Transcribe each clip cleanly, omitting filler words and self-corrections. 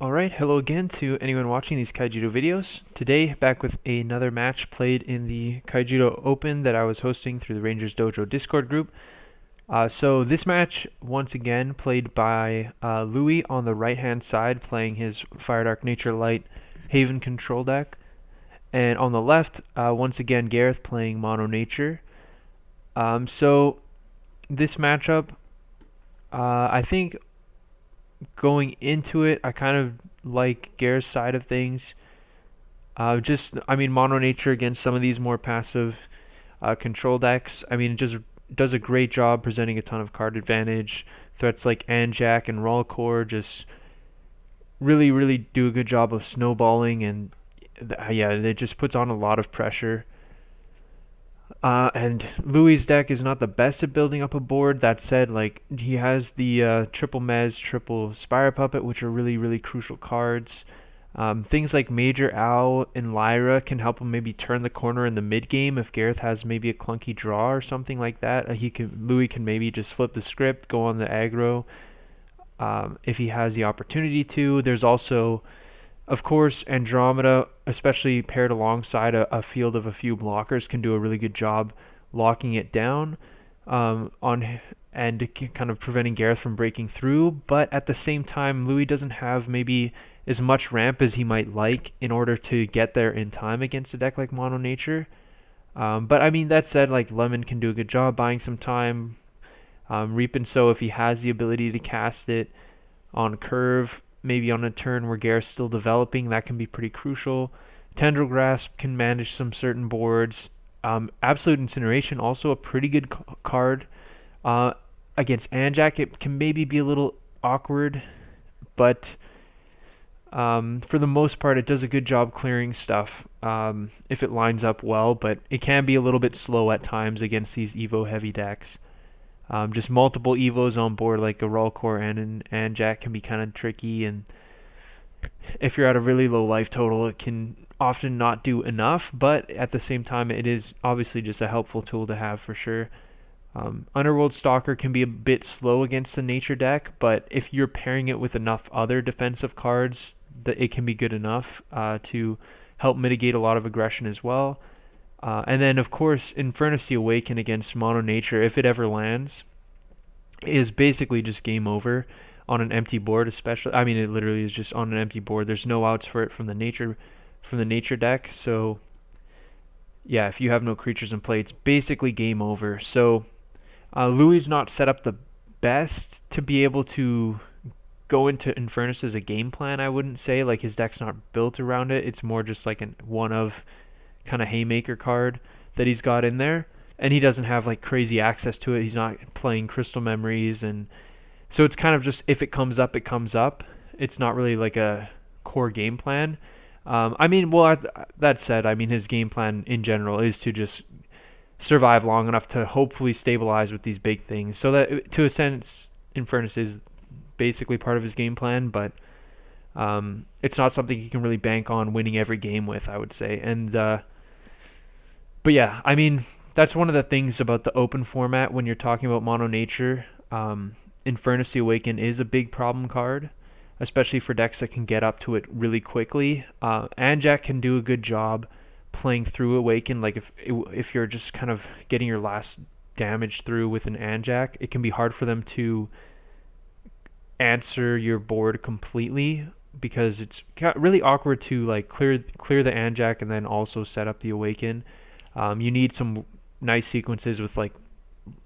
Alright, hello again to anyone watching these Kaijudo videos. Today, back with another match played in the Kaijudo Open that I was hosting through the Rangers Dojo Discord group. So this match, once again, played by Loui on the right-hand side, playing his Fire Dark Nature Light Haven control deck. And on the left, once again, Gareth playing Mono Nature. So this matchup, I think going into it, I kind of like Gareth's side of things. Mono Nature against some of these more passive control decks. It just does a great job presenting a ton of card advantage. Threats like Anjac and Rawcore just really do a good job of snowballing, and it just puts on a lot of pressure. And Louis' deck is not the best at building up a board. That said, like, he has the triple Mez, triple Spire Puppet, which are really crucial cards. Things like Major Owl and Lyra can help him maybe turn the corner in the mid game if Gareth has maybe a clunky draw or something like that. Louis can maybe just flip the script, go on the aggro if he has the opportunity to. There's also, of course, Andromeda, especially paired alongside a field of a few blockers, can do a really good job locking it down on and kind of preventing Gareth from breaking through. But at the same time, Louis doesn't have maybe as much ramp as he might like in order to get there in time against a deck like Mono Nature. That said, like, Lemon can do a good job buying some time. Reap and Sow, if he has the ability to cast it on curve, maybe on a turn where Gareth's still developing, that can be pretty crucial. Tendril Grasp can manage some certain boards. Absolute Incineration, also a pretty good card. Against Anjac, it can maybe be a little awkward, but for the most part, it does a good job clearing stuff if it lines up well, but it can be a little bit slow at times against these Evo heavy decks. Just multiple Evos on board, like a Rawcore and Anjac, can be kind of tricky, and if you're at a really low life total, it can often not do enough, but at the same time, it is obviously just a helpful tool to have for sure. Underworld Stalker can be a bit slow against the nature deck, but if you're pairing it with enough other defensive cards, that it can be good enough to help mitigate a lot of aggression as well. And then, of course, Infernus the Awaken against Mono Nature, if it ever lands, is basically just game over on an empty board. Especially, it literally is just on an empty board. There's no outs for it from the nature deck. So, yeah, if you have no creatures in play, it's basically game over. So, Louis not set up the best to be able to go into Infernus as a game plan. I wouldn't say, like, his deck's not built around it. It's more just like one of kind of haymaker card that he's got in there, and he doesn't have like crazy access to it. He's not playing Crystal Memories, and so it's kind of just, if it comes up, it comes up. It's not really like a core game plan. That said, his game plan in general is to just survive long enough to hopefully stabilize with these big things, so that to a sense Infernus is basically part of his game plan, but it's not something he can really bank on winning every game with, I would say. But yeah, that's one of the things about the open format when you're talking about Mono Nature. Infernus the Awaken is a big problem card, especially for decks that can get up to it really quickly. Anjac can do a good job playing through Awaken. Like, if you're just kind of getting your last damage through with an Anjac, it can be hard for them to answer your board completely, because it's really awkward to like clear the Anjac and then also set up the Awaken. You need some nice sequences with like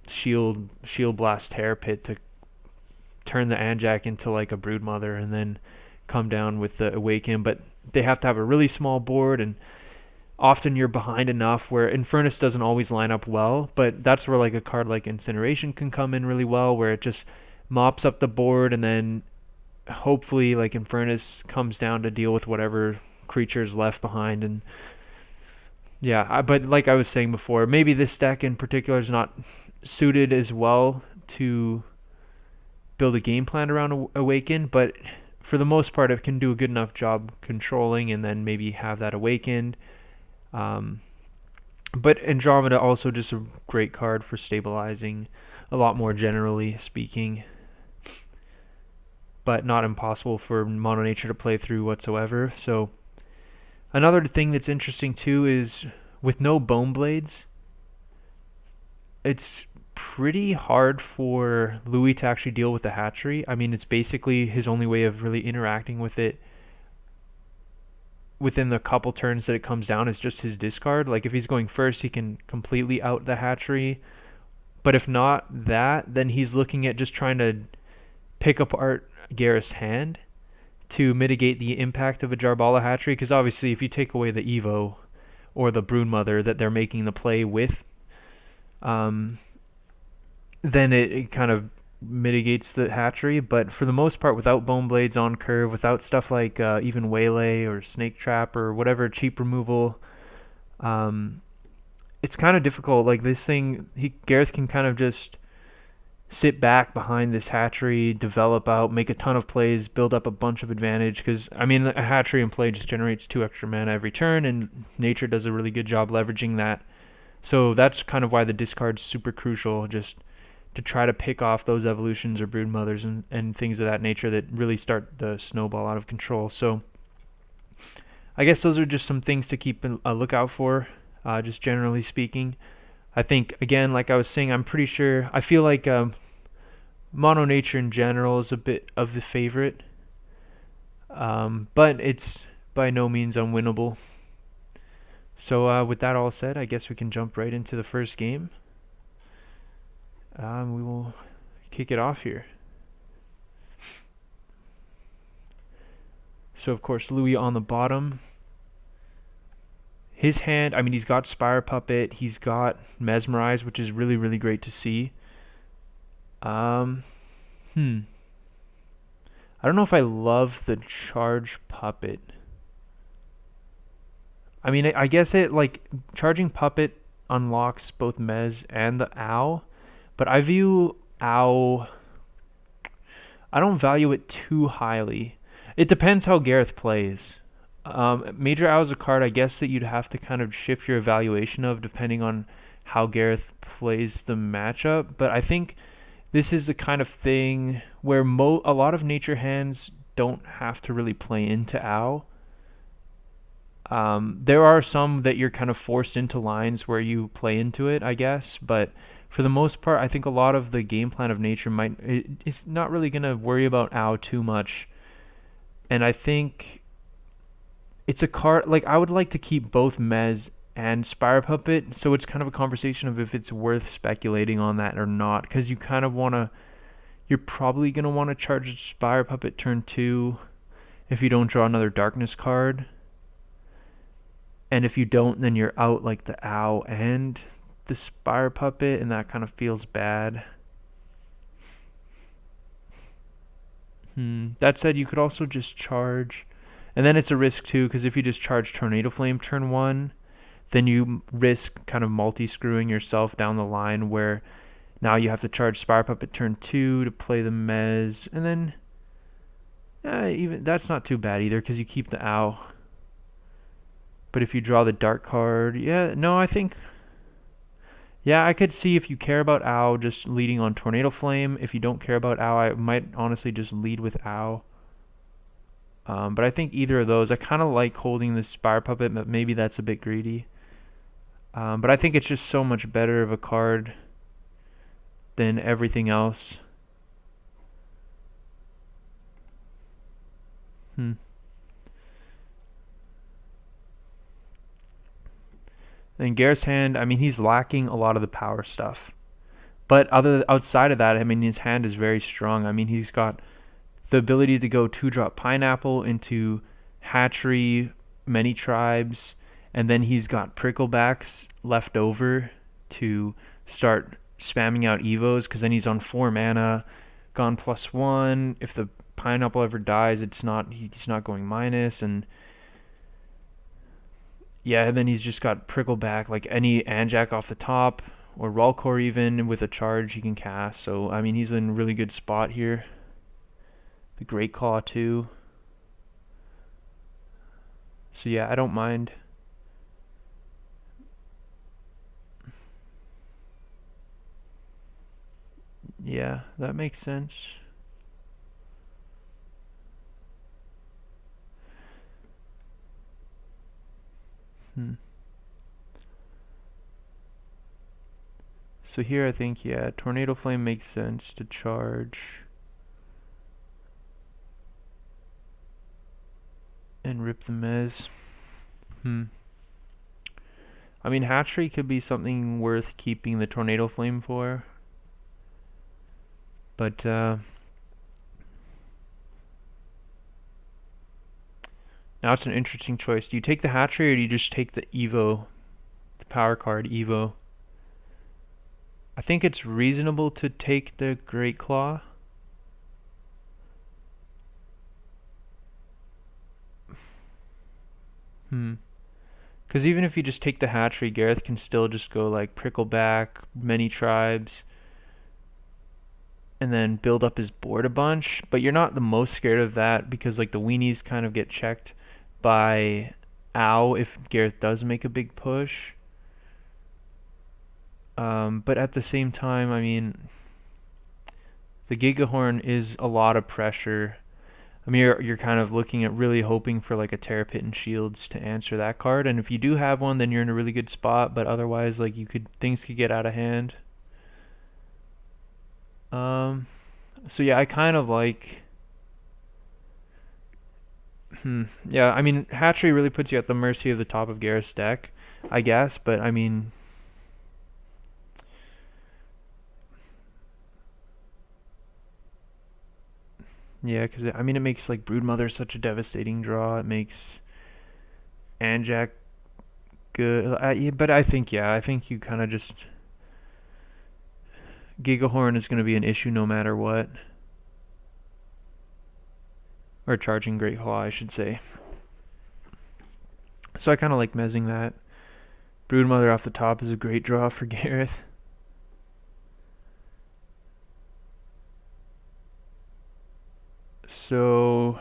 Shield Blast Terror Pit to turn the Anjac into like a Broodmother and then come down with the Awaken, but they have to have a really small board, and often you're behind enough where Infernus doesn't always line up well, but that's where like a card like Incineration can come in really well, where it just mops up the board, and then hopefully like Infernus comes down to deal with whatever creatures left behind. And yeah, but like I was saying before, maybe this deck in particular is not suited as well to build a game plan around Awaken, but for the most part it can do a good enough job controlling and then maybe have that awakened. But Andromeda also just a great card for stabilizing a lot more generally speaking. but not impossible for Mono Nature to play through whatsoever. So another thing that's interesting too is with no Bone Blades, it's pretty hard for Loui to actually deal with the hatchery. I mean, it's basically his only way of really interacting with it within the couple turns that it comes down is just his discard. Like if he's going first, he can completely out the hatchery. But if not that, then he's looking at just trying to pick apart Gareth's hand to mitigate the impact of a Jarbala hatchery. Because obviously, if you take away the Evo or the Broodmother that they're making the play with, then it kind of mitigates the hatchery. But for the most part, without Bone Blades on curve, without stuff like even Waylay or Snake Trap or whatever cheap removal, it's kind of difficult. Like this thing, Gareth can kind of just sit back behind this hatchery, develop out, make a ton of plays, build up a bunch of advantage. Because I mean, a hatchery in play just generates 2 extra mana every turn, and Nature does a really good job leveraging that. So that's kind of why the discard's super crucial, just to try to pick off those evolutions or Broodmothers and things of that nature that really start the snowball out of control. So I guess those are just some things to keep a lookout for, just generally speaking. I think, again, like I was saying, I'm pretty sure, I feel like Mono Nature in general is a bit of the favorite, but it's by no means unwinnable. So with that all said, I guess we can jump right into the first game. We will kick it off here. So, of course, Loui on the bottom. His hand, I mean, he's got Spire Puppet. He's got Mesmerize, which is really, really great to see. I don't know if I love the Charge Puppet. I mean, I guess it, like, Charging Puppet unlocks both Mez and the Owl. But I view Owl, I don't value it too highly. It depends how Gareth plays. Major Owl is a card, I guess, that you'd have to kind of shift your evaluation of depending on how Gareth plays the matchup. But I think this is the kind of thing where a lot of Nature hands don't have to really play into Owl. There are some that you're kind of forced into lines where you play into it, I guess, but for the most part, I think a lot of the game plan of Nature it's not really going to worry about Owl too much. And I think it's a card, like, I would like to keep both Mez and Spire Puppet, so it's kind of a conversation of if it's worth speculating on that or not, because you kind of want to, you're probably going to want to charge Spire Puppet turn 2 if you don't draw another Darkness card. And if you don't, then you're out like the Owl and the Spire Puppet, and that kind of feels bad. That said, you could also just charge, and then it's a risk too, because if you just charge Tornado Flame turn 1, then you risk kind of multi-screwing yourself down the line, where now you have to charge Spire Puppet turn 2 to play the Mez, and then even that's not too bad either, because you keep the Owl. But if you draw the Dark card, I could see if you care about Owl just leading on Tornado Flame. If you don't care about Owl, I might honestly just lead with Owl. But I think either of those, I kind of like holding the Spire Puppet, but maybe that's a bit greedy. But I think it's just so much better of a card than everything else. And Gareth's hand, I mean, he's lacking a lot of the power stuff. But outside of that, I mean, his hand is very strong. I mean, he's got the ability to go 2-drop Pineapple into Hatchery, Many Tribes, and then he's got Pricklebacks left over to start spamming out Evos, because then he's on 4 mana, gone +1. If the Pineapple ever dies, he's not going minus, and yeah, and then he's just got Prickleback, like any Anjac off the top, or Rollcore even, with a charge he can cast. So, I mean, he's in a really good spot here. The Great Claw, too. So, yeah, I don't mind. Yeah, that makes sense. Hmm. So here I think, yeah, Tornado Flame makes sense to charge and rip the mez. Hmm. I mean, Hatchery could be something worth keeping the Tornado Flame for. But, now it's an interesting choice. Do you take the Hatchery or do you just take the Evo, the power card Evo? I think it's reasonable to take the Great Claw. Hmm. Because even if you just take the Hatchery, Gareth can still just go like Prickleback, Many Tribes, and then build up his board a bunch. But you're not the most scared of that because like the weenies kind of get checked by Ow if Gareth does make a big push. But at the same time, I mean, the Gigahorn is a lot of pressure. I mean, you're kind of looking at really hoping for like a Terrapit and Shields to answer that card, and if you do have one, then you're in a really good spot. But otherwise, like things could get out of hand. So yeah, I kind of like. Yeah, I mean, Hatchery really puts you at the mercy of the top of Gareth's deck, I guess. But I mean, yeah, because I mean, it makes like Broodmother such a devastating draw. It makes Anjac good. Yeah, but I think, yeah, I think you kind of just Gigahorn is going to be an issue no matter what. Or Charging Great Claw, I should say. So I kind of like mezzing that. Broodmother off the top is a great draw for Gareth. So,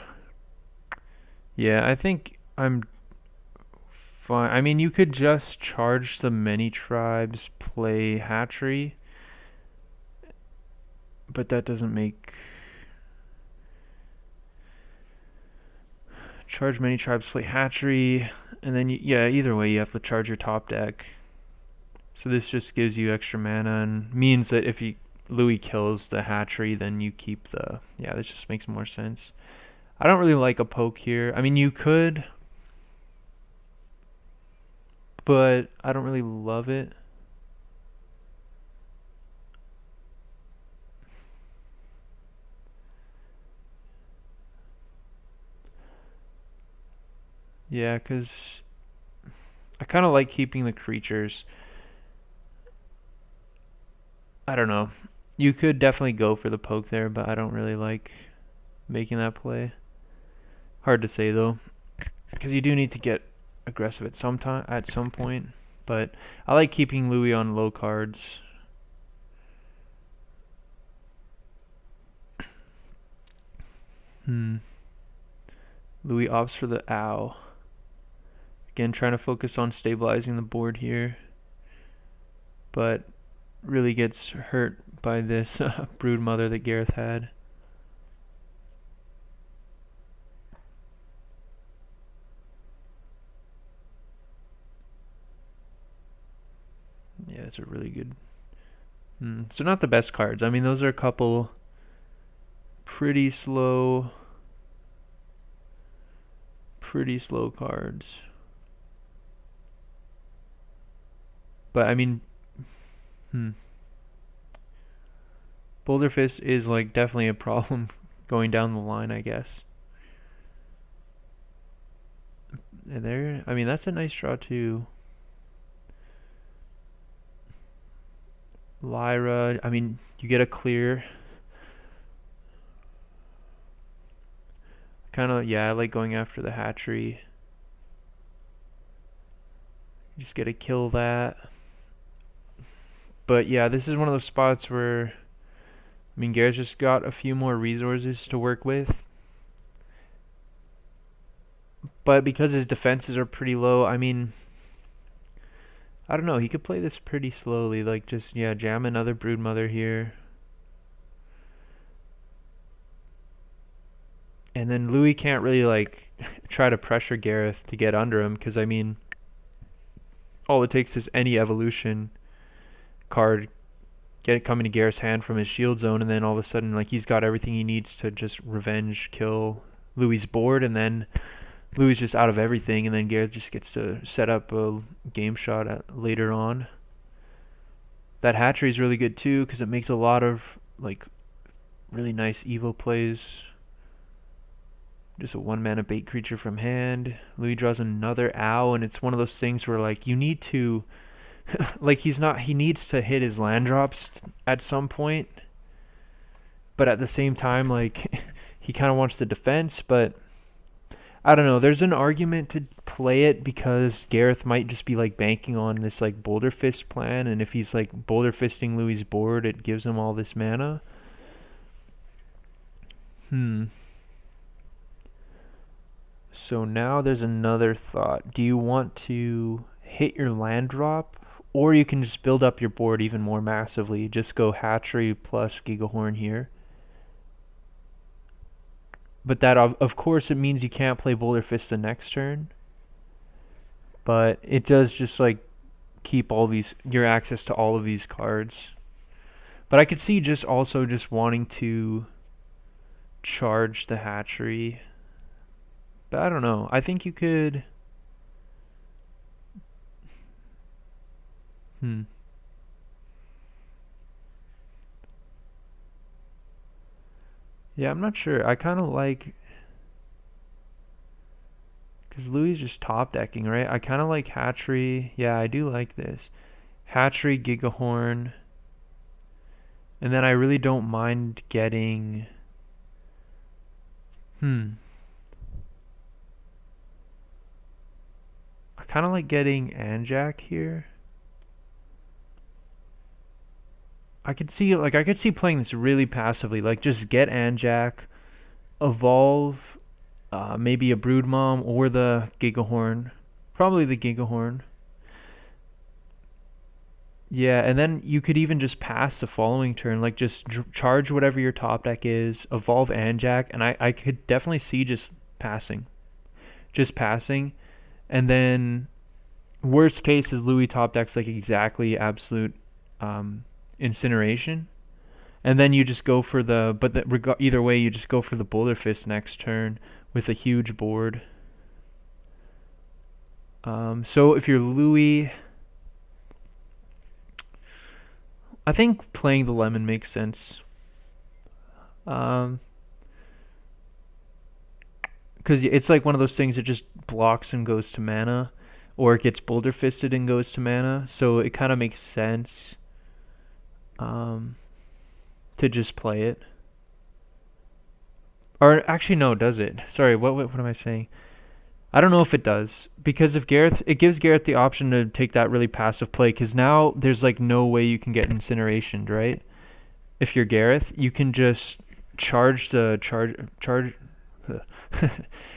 yeah, I think I'm fine. I mean, you could just charge the Many Tribes, play Hatchery, but that doesn't make... Charge Many Tribes, play Hatchery, and then, yeah, either way, you have to charge your top deck. So this just gives you extra mana and means that if Loui kills the Hatchery, then you keep the... Yeah, this just makes more sense. I don't really like a poke here. I mean, you could, but I don't really love it. Yeah, because I kind of like keeping the creatures. I don't know. You could definitely go for the poke there, but I don't really like making that play. Hard to say though, because you do need to get aggressive at some point. But I like keeping Loui on low cards. Loui opts for the Ow. Again, trying to focus on stabilizing the board here, but really gets hurt by this Broodmother that Gareth had. Yeah, it's a really good... So not the best cards. I mean, those are a couple pretty slow cards. But I mean, Boulder Fist is like definitely a problem going down the line, I guess. And there, I mean, that's a nice draw too. Lyra, I mean, you get a clear. Kind of, yeah, I like going after the Hatchery. You just gotta kill that. But yeah, this is one of those spots where, I mean, Gareth just got a few more resources to work with. But because his defenses are pretty low, I mean, I don't know, he could play this pretty slowly. Like, just, yeah, jam another Broodmother here. And then Loui can't really, like, try to pressure Gareth to get under him, because, I mean, all it takes is any evolution card get it coming to Gareth's hand from his shield zone, and then all of a sudden, like, he's got everything he needs to just revenge kill Louis' board, and then Louis just out of everything, and then Gareth just gets to set up a game shot later on. That hatchery is really good too because it makes a lot of like really nice evo plays. Just a 1-mana bait creature from hand. Louis draws another owl, and it's one of those things where like you need to like he needs to hit his land drops at some point. But at the same time, like he kind of wants the defense, but I don't know. There's an argument to play it because Gareth might just be like banking on this like Boulder Fist plan, and if he's like Boulder Fisting Louis' board, it gives him all this mana. So now there's another thought. Do you want to hit your land drop, or you can just build up your board even more massively? Just go hatchery plus Gigahorn here. But that, of course, it means you can't play Boulder Fist the next turn. But it does just like keep all these, your access to all of these cards. But I could see just also just wanting to charge the hatchery. But I don't know. I think you could. Yeah, I'm not sure. I kind of like, because Louis is just top decking, right? I kind of like hatchery. Yeah, I do like this. Hatchery, Gigahorn. And then I really don't mind getting. I kind of like getting Anjak here. I could see playing this really passively, like just get Anjak, evolve, maybe a Broodmom or the Gigahorn, probably the Gigahorn. Yeah, and then you could even just pass the following turn, like just charge whatever your top deck is, evolve Anjak, and I could definitely see just passing, and then worst case is Louis top decks like exactly absolute incineration, and then you just go for either way you just go for the Boulder Fist next turn with a huge board. So if you're Louis, I think playing the lemon makes sense. Because it's like one of those things that just blocks and goes to mana, or it gets Boulder Fisted and goes to mana, so it kind of makes sense to just play it. Or actually, no, does it? Sorry, what am I saying? I don't know if it does, because if it gives Gareth the option to take that really passive play, because now there's like no way you can get incinerationed, right? If you're Gareth, you can just charge the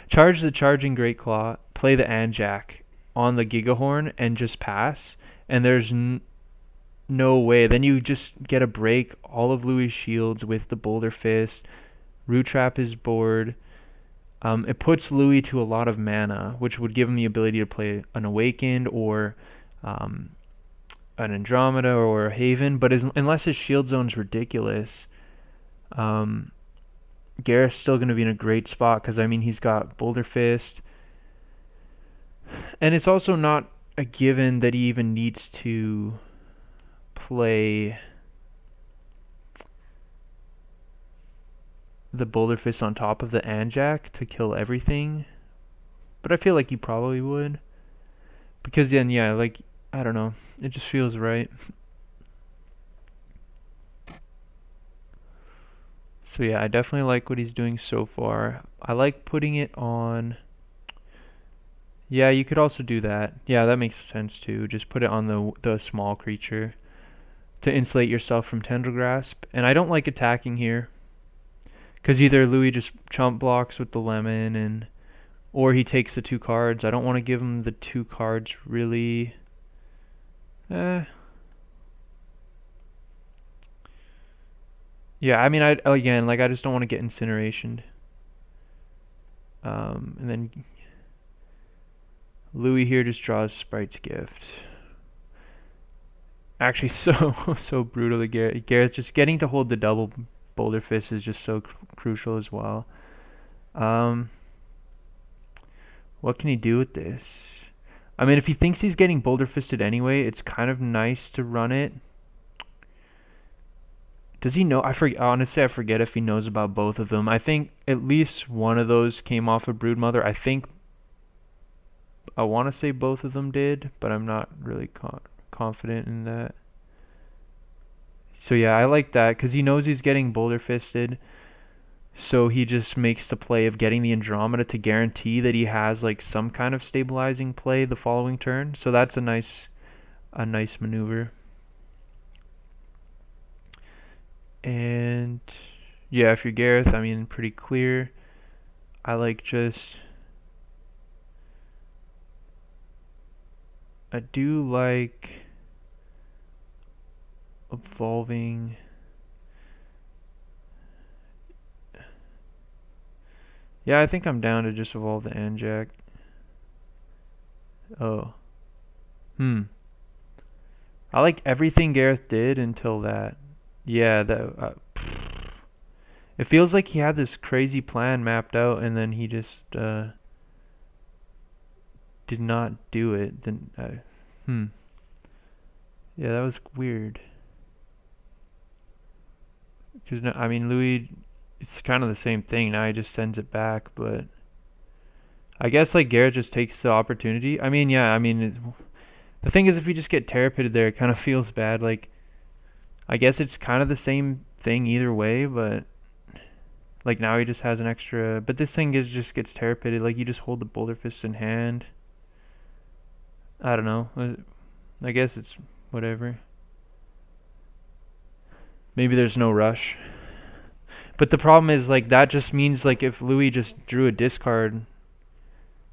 charging Great Claw, play the Anjak on the Gigahorn, and just pass. And there's no way. Then you just get a break all of Louis' shields with the Boulder Fist, root trap his board. It puts Louis to a lot of mana, which would give him the ability to play an Awakened or an Andromeda or a Haven. But unless his shield zone's ridiculous, Gareth's still going to be in a great spot because, I mean, he's got Boulder Fist. And it's also not a given that he even needs to play the Boulder Fist on top of the Anjak to kill everything. But I feel like you probably would. Because then, yeah, like, I don't know. It just feels right. So yeah, I definitely like what he's doing so far. I like putting it on. Yeah, you could also do that. Yeah, that makes sense too. Just put it on the small creature to insulate yourself from Tendril Grasp. And I don't like attacking here, because either Louis just chump blocks with the lemon, or he takes the 2 cards. I don't want to give him the 2 cards really. Yeah, I mean, I just don't want to get incinerationed. And then Louis here just draws Sprite's Gift. actually so brutal to Gareth. Gareth just getting to hold the double boulder fist is just so crucial as well. Um, what can he do with this? I mean, if he thinks he's getting boulder fisted anyway, it's kind of nice to run it. Does he know? I forget. Honestly, I forget if he knows about both of them. I think at least one of those came off of Broodmother. I want to say both of them did, but I'm not really confident in that. So yeah, I like that because he knows he's getting boulder fisted. So he just makes the play of getting the Andromeda to guarantee that he has like some kind of stabilizing play the following turn. So that's a nice maneuver. And yeah, if you're Gareth, I mean, pretty clear. I do like evolving. Yeah, I think I'm down to just evolve the Anjak. Oh. I like everything Gareth did until that. Yeah, it feels like he had this crazy plan mapped out and then he just did not do it. Then Yeah, that was weird. Cuz I mean, Loui, it's kind of the same thing. Now he just sends it back, but I guess like Gareth just takes the opportunity. I mean, yeah, I mean, the thing is, if you just get terrapitted there, it kind of feels bad. Like, I guess it's kind of the same thing either way, but like now he just has an extra. But this thing just gets terrapitted. Like you just hold the boulder fist in hand. I don't know. I guess it's whatever. Maybe there's no rush. But the problem is like that just means like if Loui just drew a discard,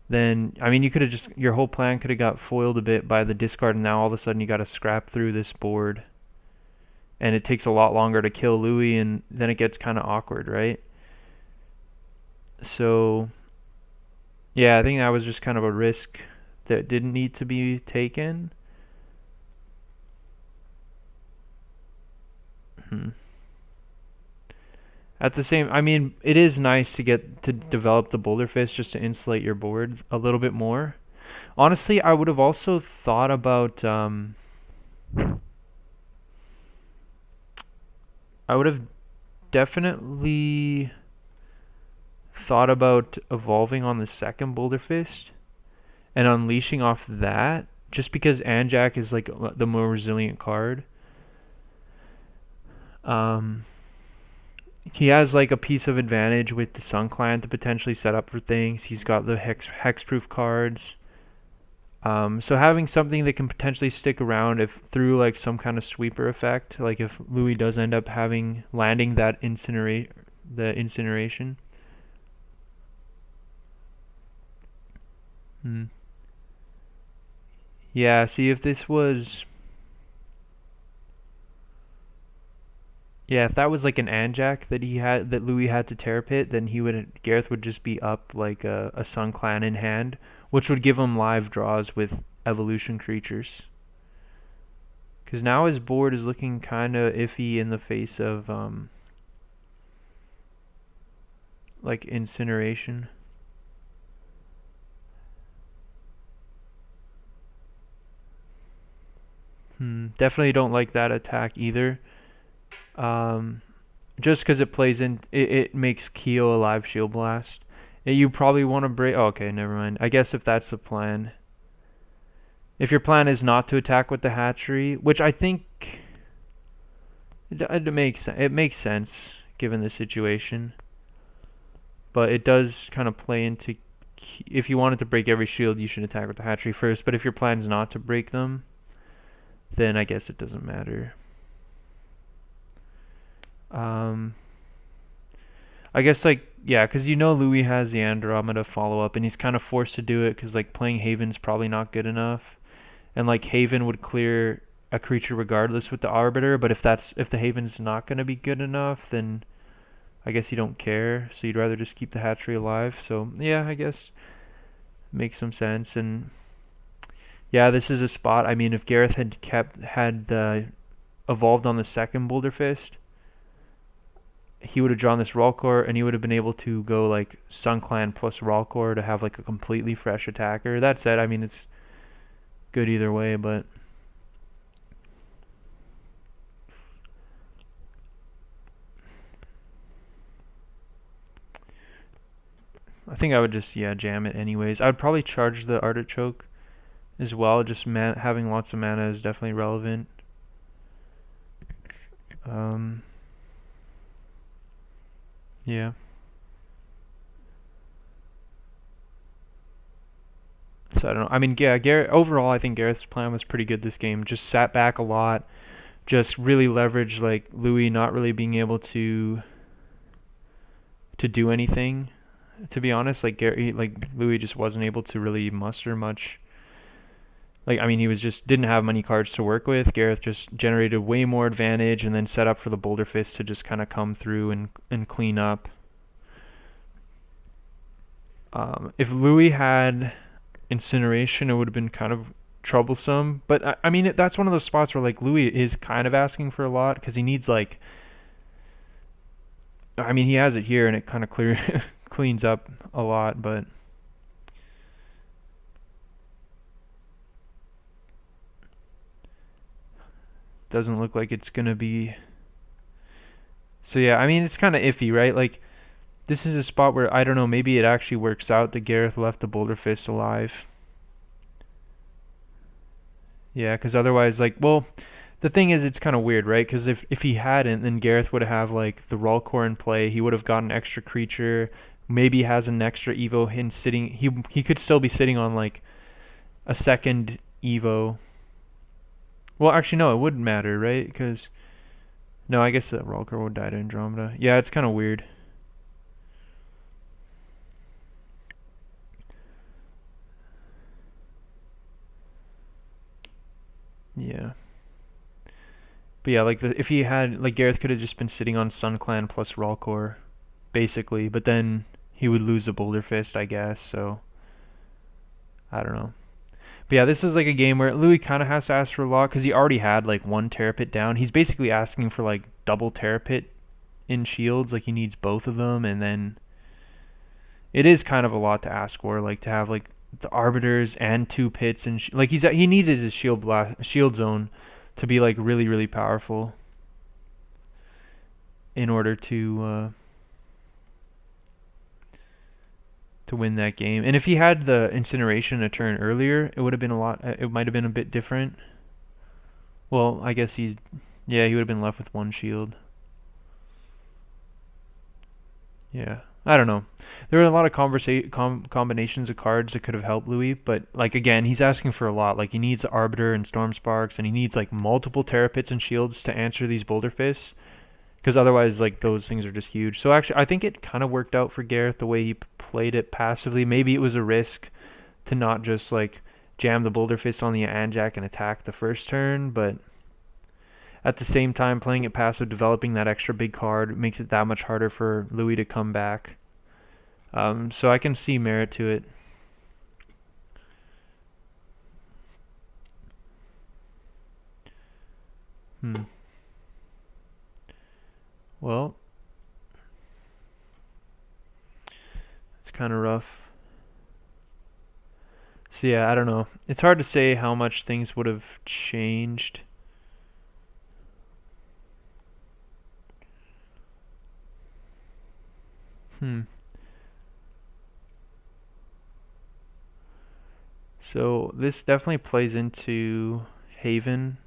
then I mean you could have just your whole plan could have got foiled a bit by the discard, and now all of a sudden you got to scrap through this board, and it takes a lot longer to kill Loui, and then it gets kind of awkward, right? So yeah, I think that was just kind of a risk that didn't need to be taken. At the same, I mean, it is nice to get to develop the boulder fist just to insulate your board a little bit more. Honestly, I would have also thought about I would have definitely thought about evolving on the second boulder fist and unleashing off that, just because Anjak is like the more resilient card. He has like a piece of advantage with the Sun Clan to potentially set up for things. He's got the hexproof cards. So having something that can potentially stick around if through like some kind of sweeper effect, like if Loui does end up landing that incineration. Yeah, see if this was if that was like an Anjak that Loui had to terrapit, then Gareth would just be up like a Sun Clan in hand, which would give him live draws with evolution creatures. Because now his board is looking kind of iffy in the face of like incineration. Definitely don't like that attack either. Just because it plays in, it makes Keo a live shield blast. You probably want to break. Oh, okay, never mind. I guess if that's the plan. If your plan is not to attack with the hatchery, which I think it makes sense given the situation. But it does kind of play into, if you wanted to break every shield, you should attack with the hatchery first. But if your plan is not to break them, then I guess it doesn't matter. I guess like because Loui has the Andromeda follow up, and he's kind of forced to do it because like playing Haven's probably not good enough, and like Haven would clear a creature regardless with the Arbiter. But if the Haven's not going to be good enough, then I guess you don't care, so you'd rather just keep the hatchery alive. So yeah, I guess makes some sense. And Yeah, this is a spot. I mean, if Gareth had evolved on the second Boulder Fist, he would have drawn this Rolkor, and he would have been able to go like Sun Clan plus Rolkor to have like a completely fresh attacker. That said, I mean, it's good either way, but I think I would just, yeah, jam it anyways. I'd probably charge the Artichoke as well. Just having lots of mana is definitely relevant. Yeah. So I don't know. I mean, yeah, Gareth, overall, I think Gareth's plan was pretty good this game. Just sat back a lot, just really leveraged like Loui not really being able to do anything. To be honest, like Loui just wasn't able to really muster much. Like, I mean, he was just didn't have many cards to work with. Gareth just generated way more advantage and then set up for the Boulder Fist to just kind of come through and clean up. If Loui had Incineration, it would have been kind of troublesome. But I mean, that's one of those spots where like Loui is kind of asking for a lot because he needs like, I mean, he has it here and it kind of cleans up a lot, but doesn't look like it's gonna be. So yeah, I mean, it's kind of iffy, right? Like, this is a spot where I don't know, maybe it actually works out that Gareth left the Boulder Fist alive. Yeah, because otherwise, like, well, the thing is, it's kind of weird, right? Because if he hadn't, then Gareth would have like the Rolkor in play. He would have gotten extra creature. Maybe has an extra Evo hint sitting. He could still be sitting on like a second Evo. Well, actually, no, it wouldn't matter, right? Because no, I guess that Rolkor would die to Andromeda. Yeah, it's kind of weird. Yeah. But yeah, like if he had like Gareth could have just been sitting on Sun Clan plus Rolkor, basically, but then he would lose the Boulder Fist, I guess. So I don't know. But yeah, this is like a game where Loui kind of has to ask for a lot because he already had like one Terrapit down. He's basically asking for like double Terrapit in shields. Like he needs both of them, and then it is kind of a lot to ask for. Like to have like the Arbiters and two pits and like he needed his shield zone to be like really really powerful in order to win that game. And if he had the Incineration a turn earlier, it would have been a lot. It might have been a bit different. Well, I guess he would have been left with one shield. Yeah, I don't know. There were a lot of combinations of cards that could have helped Loui, but like again, he's asking for a lot. Like he needs Arbiter and Storm Sparks, and he needs like multiple Terrapits and shields to answer these Boulder Fists. Because otherwise, like those things are just huge. So actually, I think it kind of worked out for Gareth the way he played it passively. Maybe it was a risk to not just like jam the Boulder Fist on the Anjak and attack the first turn, but at the same time, playing it passive, developing that extra big card makes it that much harder for Loui to come back. So I can see merit to it. Well, it's kind of rough. So yeah, I don't know. It's hard to say how much things would have changed. So this definitely plays into Haven.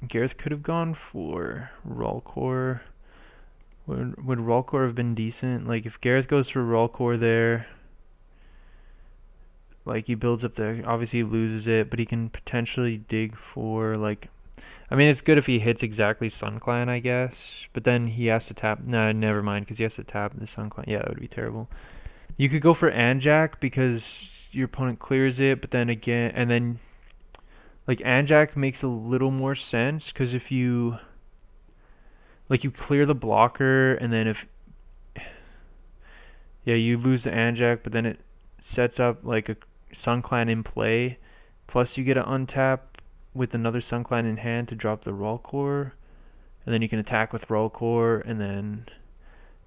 Gareth could have gone for Rolkor. Would Rolkor have been decent? Like if Gareth goes for Rolkor there, like he builds up there. Obviously he loses it, but he can potentially dig for like. I mean, it's good if he hits exactly Sun Clan, I guess. But then he has to tap. No, never mind, because he has to tap the Sun Clan. Yeah, that would be terrible. You could go for Anjak because your opponent clears it, but then again, and then like Anjak makes a little more sense because if you like you clear the blocker, and then if Yeah, you lose the Anjac, but then it sets up like a Sun Clan in play. Plus, you get an untap with another Sun Clan in hand to drop the Roll Core, and then you can attack with Roll Core, and then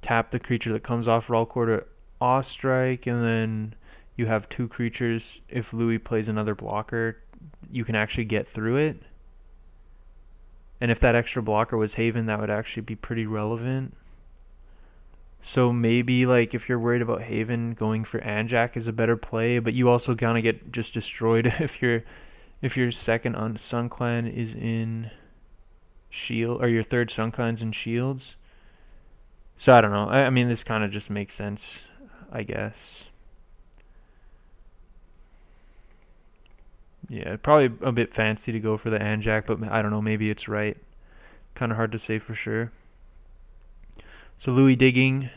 tap the creature that comes off Roll Core to Awe Strike, and then you have two creatures. If Loui plays another blocker, you can actually get through it. And if that extra blocker was Haven, that would actually be pretty relevant. So maybe like if you're worried about Haven, going for Anjac is a better play, but you also gonna get just destroyed if your second on Sun Clan is in shield, or your third Sun Clan's in shields. So I don't know. I mean, this kind of just makes sense, I guess. Yeah, probably a bit fancy to go for the Anjac, but I don't know. Maybe it's right. Kind of hard to say for sure. So Loui digging.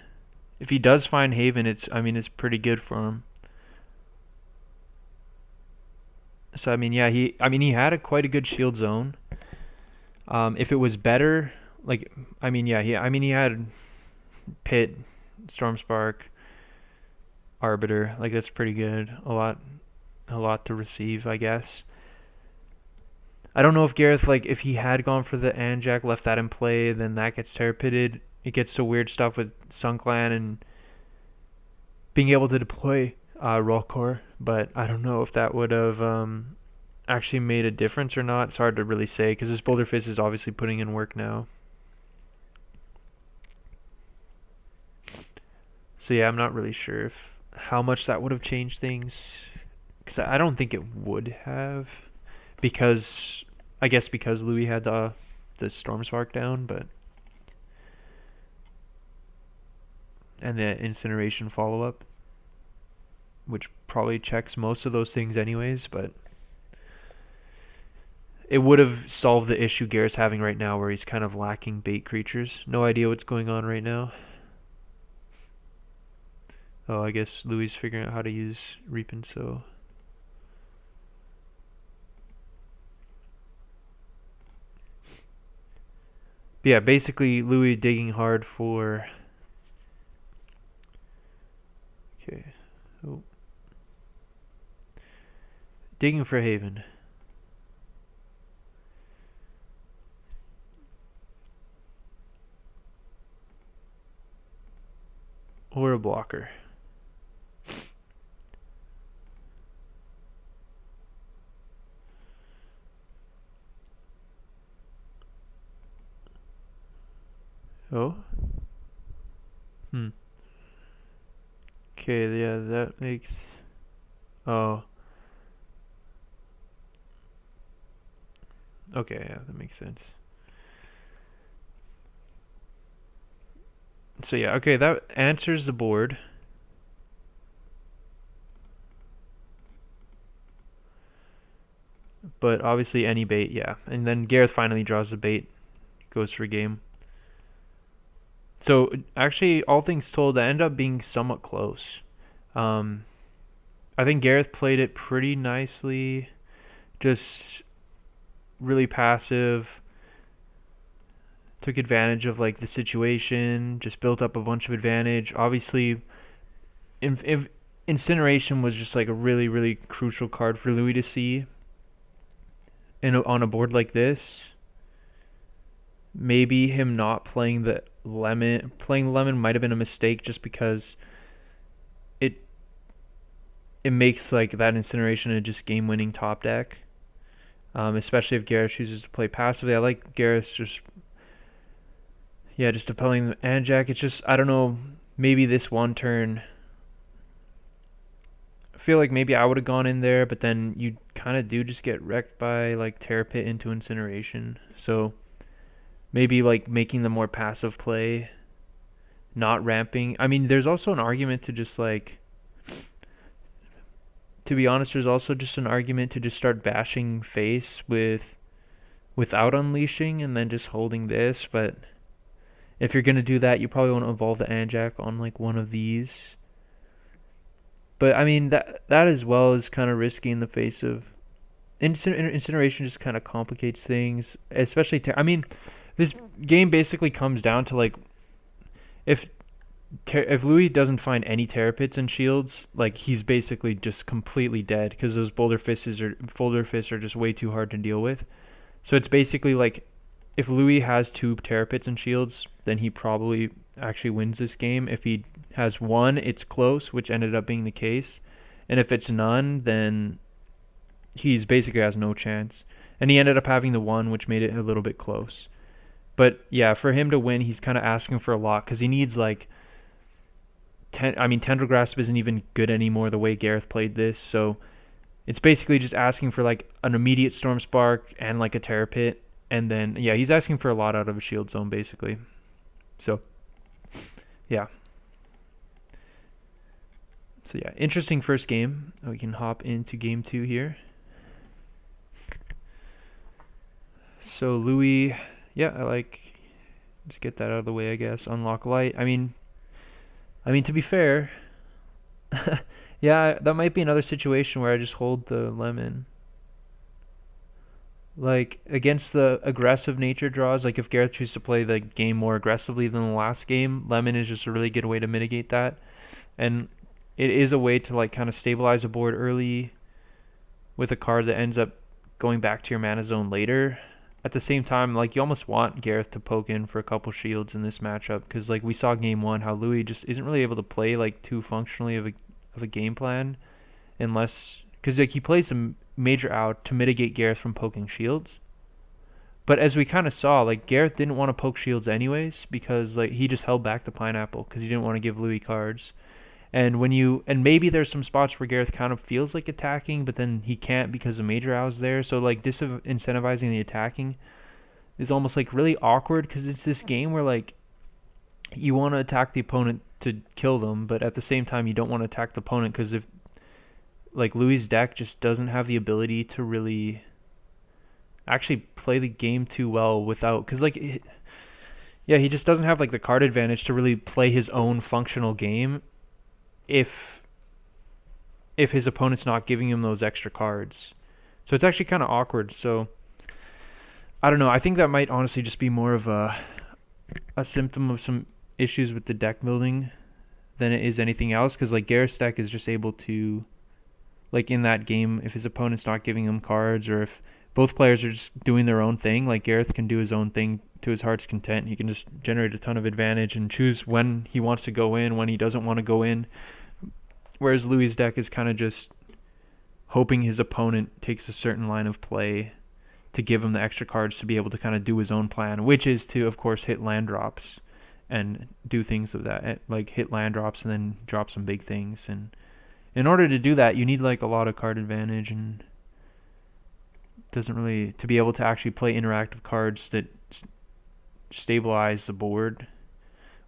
If he does find Haven, it's pretty good for him. So I mean, yeah, he had quite a good shield zone. If it was better, like, he had Pit, Stormspark, Arbiter. Like, that's pretty good. A lot to receive, I guess. I don't know if Gareth, like, if he had gone for the Anjac, left that in play, then that gets Terror Pitted. It gets to weird stuff with Sun Clan and being able to deploy Roll Core, but I don't know if that would have actually made a difference or not. It's hard to really say because this Boulder Fist is obviously putting in work now. So yeah, I'm not really sure if how much that would have changed things, because I don't think it would have, because I guess because Loui had the Storm Spark down, but and the Incineration follow up, which probably checks most of those things anyways, but it would have solved the issue Gareth's having right now, where he's kind of lacking bait creatures. No idea what's going on right now. Oh, I guess Louis figuring out how to use Reapin', so. But yeah, basically Louis digging hard for. Okay. Oh. Digging for Haven. Or a blocker. Oh. Okay, yeah, that makes. Oh. Okay, yeah, that makes sense. So yeah, okay, that answers the board. But obviously any bait, yeah. And then Gareth finally draws the bait, goes for a game. So actually, all things told, that ended up being somewhat close. I think Gareth played it pretty nicely, just really passive, took advantage of like the situation, just built up a bunch of advantage. Obviously, if Incineration was just like a really, really crucial card for Loui to see on a board like this. Maybe him not playing the lemon might have been a mistake, just because it makes like that Incineration a just game-winning top deck, especially if Gareth chooses to play passively. I like Gareth's just playing the Anjac. It's just, I don't know, maybe this one turn, I feel like maybe I would have gone in there, but then you kind of do just get wrecked by like Terror Pit into Incineration. So maybe like making the more passive play, not ramping. I mean, there's also an argument to just like, to be honest, there's also just an argument to just start bashing face without unleashing and then just holding this. But if you're gonna do that, you probably want to evolve the Anjac on like one of these. But I mean, that as well is kind of risky in the face of Incineration. Just kind of complicates things, especially I mean, this game basically comes down to like, if If Loui doesn't find any terror pits and shields, like he's basically just completely dead because those boulder fists are just way too hard to deal with. So it's basically like if Loui has 2 terror pits and shields, then he probably actually wins this game. If he has 1, it's close, which ended up being the case. And if it's none, then he's basically has no chance. And he ended up having the 1, which made it a little bit close. But yeah, for him to win, he's kind of asking for a lot because he needs like Tendril Grasp isn't even good anymore the way Gareth played this, so it's basically just asking for like an immediate Storm Spark and like a Terror Pit, and then yeah, he's asking for a lot out of a Shield Zone basically. So yeah. So yeah, interesting first game. We can hop into game 2 here. So Loui, yeah, I like just get that out of the way, I guess. Unlock light. I mean to be fair, yeah, that might be another situation where I just hold the lemon. Like against the aggressive nature draws, like if Gareth chooses to play the game more aggressively than the last game, lemon is just a really good way to mitigate that. And it is a way to like kind of stabilize a board early with a card that ends up going back to your mana zone later. At the same time, like you almost want Gareth to poke in for a couple shields in this matchup because like we saw game 1 how Loui just isn't really able to play like too functionally of a game plan unless because like he plays some major out to mitigate Gareth from poking shields. But as we kind of saw, like Gareth didn't want to poke shields anyways because like he just held back the pineapple because he didn't want to give Loui cards. And maybe there's some spots where Gareth kind of feels like attacking, but then he can't because the major owl's there. So like disincentivizing the attacking is almost like really awkward because it's this game where like you want to attack the opponent to kill them, but at the same time you don't want to attack the opponent because if like Louis's deck just doesn't have the ability to really actually play the game too well without because like he just doesn't have like the card advantage to really play his own functional game if his opponent's not giving him those extra cards. So it's actually kind of awkward. So I don't know. I think that might honestly just be more of a symptom of some issues with the deck building than it is anything else because like Gareth's deck is just able to like in that game if his opponent's not giving him cards or if both players are just doing their own thing, like Gareth can do his own thing to his heart's content. He can just generate a ton of advantage and choose when he wants to go in, when he doesn't want to go in. Whereas Louis's deck is kind of just hoping his opponent takes a certain line of play to give him the extra cards to be able to kind of do his own plan, which is to, of course, hit land drops and do things of that, like hit land drops and then drop some big things. And in order to do that, you need like a lot of card advantage and doesn't really to be able to actually play interactive cards that stabilize the board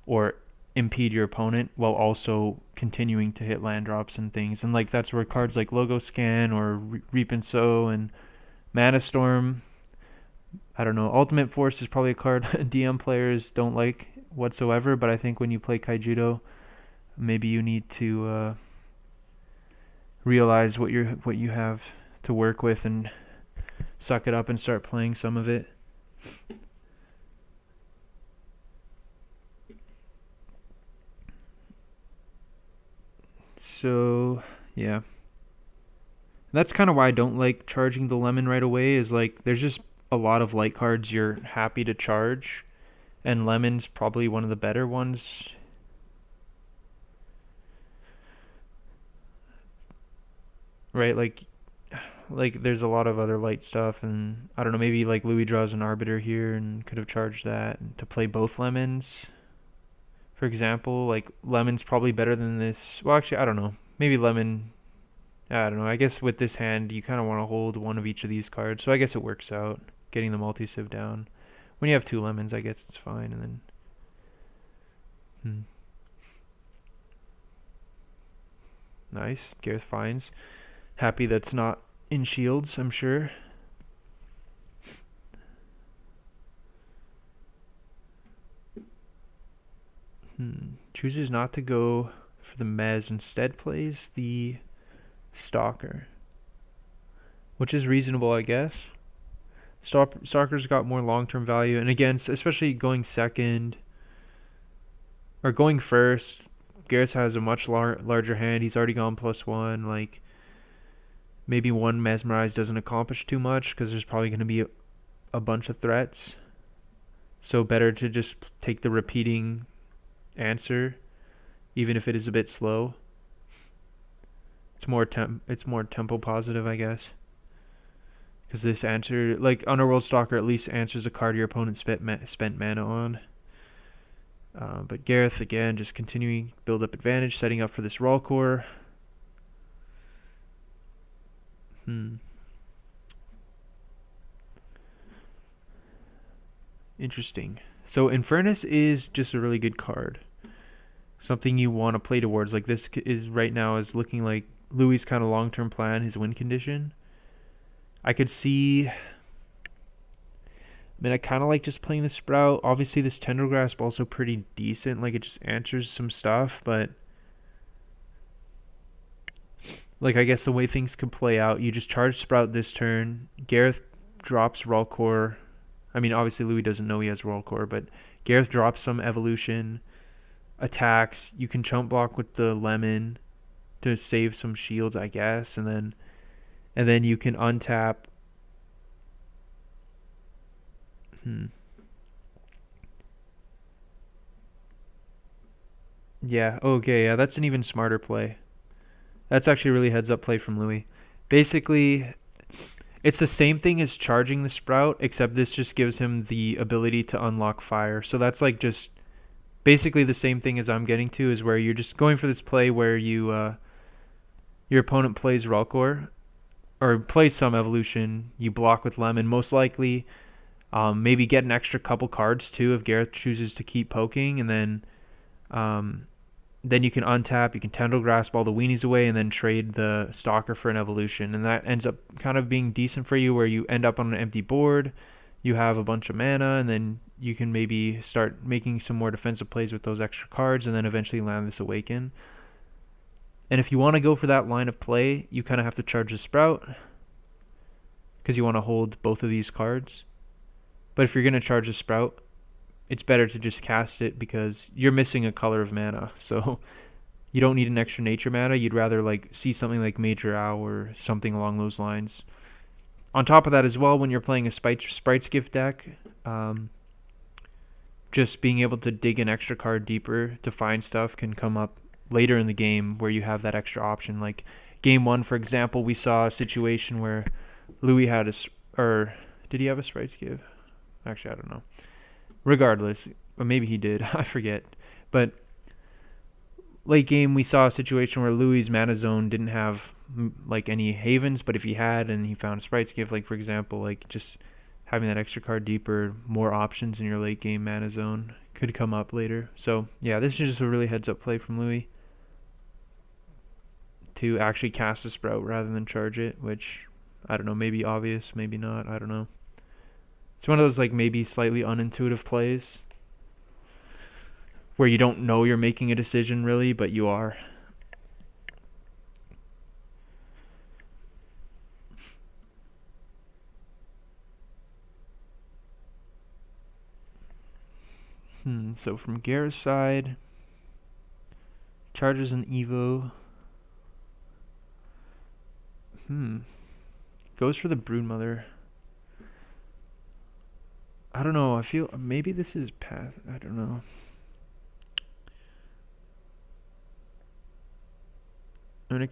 or impede your opponent while also continuing to hit land drops and things. And like that's where cards like Logo Scan or Reap and Sow and Mana Storm, I don't know, Ultimate Force is probably a card DM players don't like whatsoever, but I think when you play Kaijudo, maybe you need to realize what you have to work with and suck it up and start playing some of it. So, yeah. That's kind of why I don't like charging the lemon right away is like there's just a lot of light cards you're happy to charge and lemon's probably one of the better ones. Right? Like there's a lot of other light stuff and I don't know, maybe like Loui draws an Arbiter here and could have charged that to play both lemons. For example, like lemon's probably better than this. Well, actually, I don't know. Maybe lemon. I don't know. I guess with this hand, you kind of want to hold one of each of these cards. So I guess it works out, getting the multi-civ down. When you have 2 lemons, I guess it's fine. And then, nice. Gareth finds. Happy that's not in shields, I'm sure. Chooses not to go for the Mez, instead plays the Stalker, which is reasonable, I guess. Stalker's got more long-term value, and again, especially going second, or going first. Gareth has a much larger hand. He's already gone +1. Like, maybe one mesmerize doesn't accomplish too much because there's probably going to be a bunch of threats. So better to just take the repeating answer, even if it is a bit slow. It's more tempo positive, I guess. Because this answer, like Underworld Stalker, at least answers a card your opponent spent mana on. But Gareth, again, just continuing build up advantage, setting up for this Raw Core. Interesting. So Infernus is just a really good card. Something you want to play towards. Like, this is right now is looking like Louis' kind of long-term plan, his win condition. I could see... I mean, I kind of like just playing the Sprout. Obviously, this Tendril Grasp also pretty decent. Like, it just answers some stuff, but... Like, I guess the way things could play out, you just charge Sprout this turn. Gareth drops Raw Core. I mean, obviously, Louis doesn't know he has Raw Core, but Gareth drops some Evolution, attacks. You can chump block with the Lemon to save some shields, I guess, and then you can untap. Yeah, okay, yeah, that's an even smarter play. That's actually a really heads-up play from Louis. Basically, it's the same thing as charging the Sprout, except this just gives him the ability to unlock fire. So that's like just basically the same thing as I'm getting to, is where you're just going for this play where you your opponent plays Relkor or plays some evolution, you block with Lemon, most likely maybe get an extra couple cards too if Gareth chooses to keep poking, and then you can untap, you can Tendril Grasp all the weenies away, and then trade the Stalker for an evolution, and that ends up kind of being decent for you, where you end up on an empty board, you have a bunch of mana, and then you can maybe start making some more defensive plays with those extra cards, and then eventually land this Awaken. And if you want to go for that line of play, you kind of have to charge the Sprout, because you want to hold both of these cards. But if you're going to charge the Sprout, it's better to just cast it, because you're missing a color of mana. So you don't need an extra nature mana. You'd rather like see something like Major Owl or something along those lines. On top of that as well, when you're playing a Sprites Gift deck, just being able to dig an extra card deeper to find stuff can come up later in the game, where you have that extra option. Like game 1, for example, we saw a situation where Louis had or did he have a Sprites Gift? Actually, I don't know. Regardless, or maybe he did, I forget. But late game, we saw a situation where Louis' mana zone didn't have like any havens, but if he had and he found a Sprites Gift, like for example, like just having that extra card deeper, more options in your late game mana zone could come up later. So yeah, this is just a really heads up play from Louis to actually cast a Sprout rather than charge it, which I don't know, maybe obvious, maybe not, I don't know. It's one of those like maybe slightly unintuitive plays where you don't know you're making a decision really, but you are. So from Gareth's side, charges an Evo. Goes for the Broodmother. I don't know. I feel maybe this is pass. I don't know. I mean, it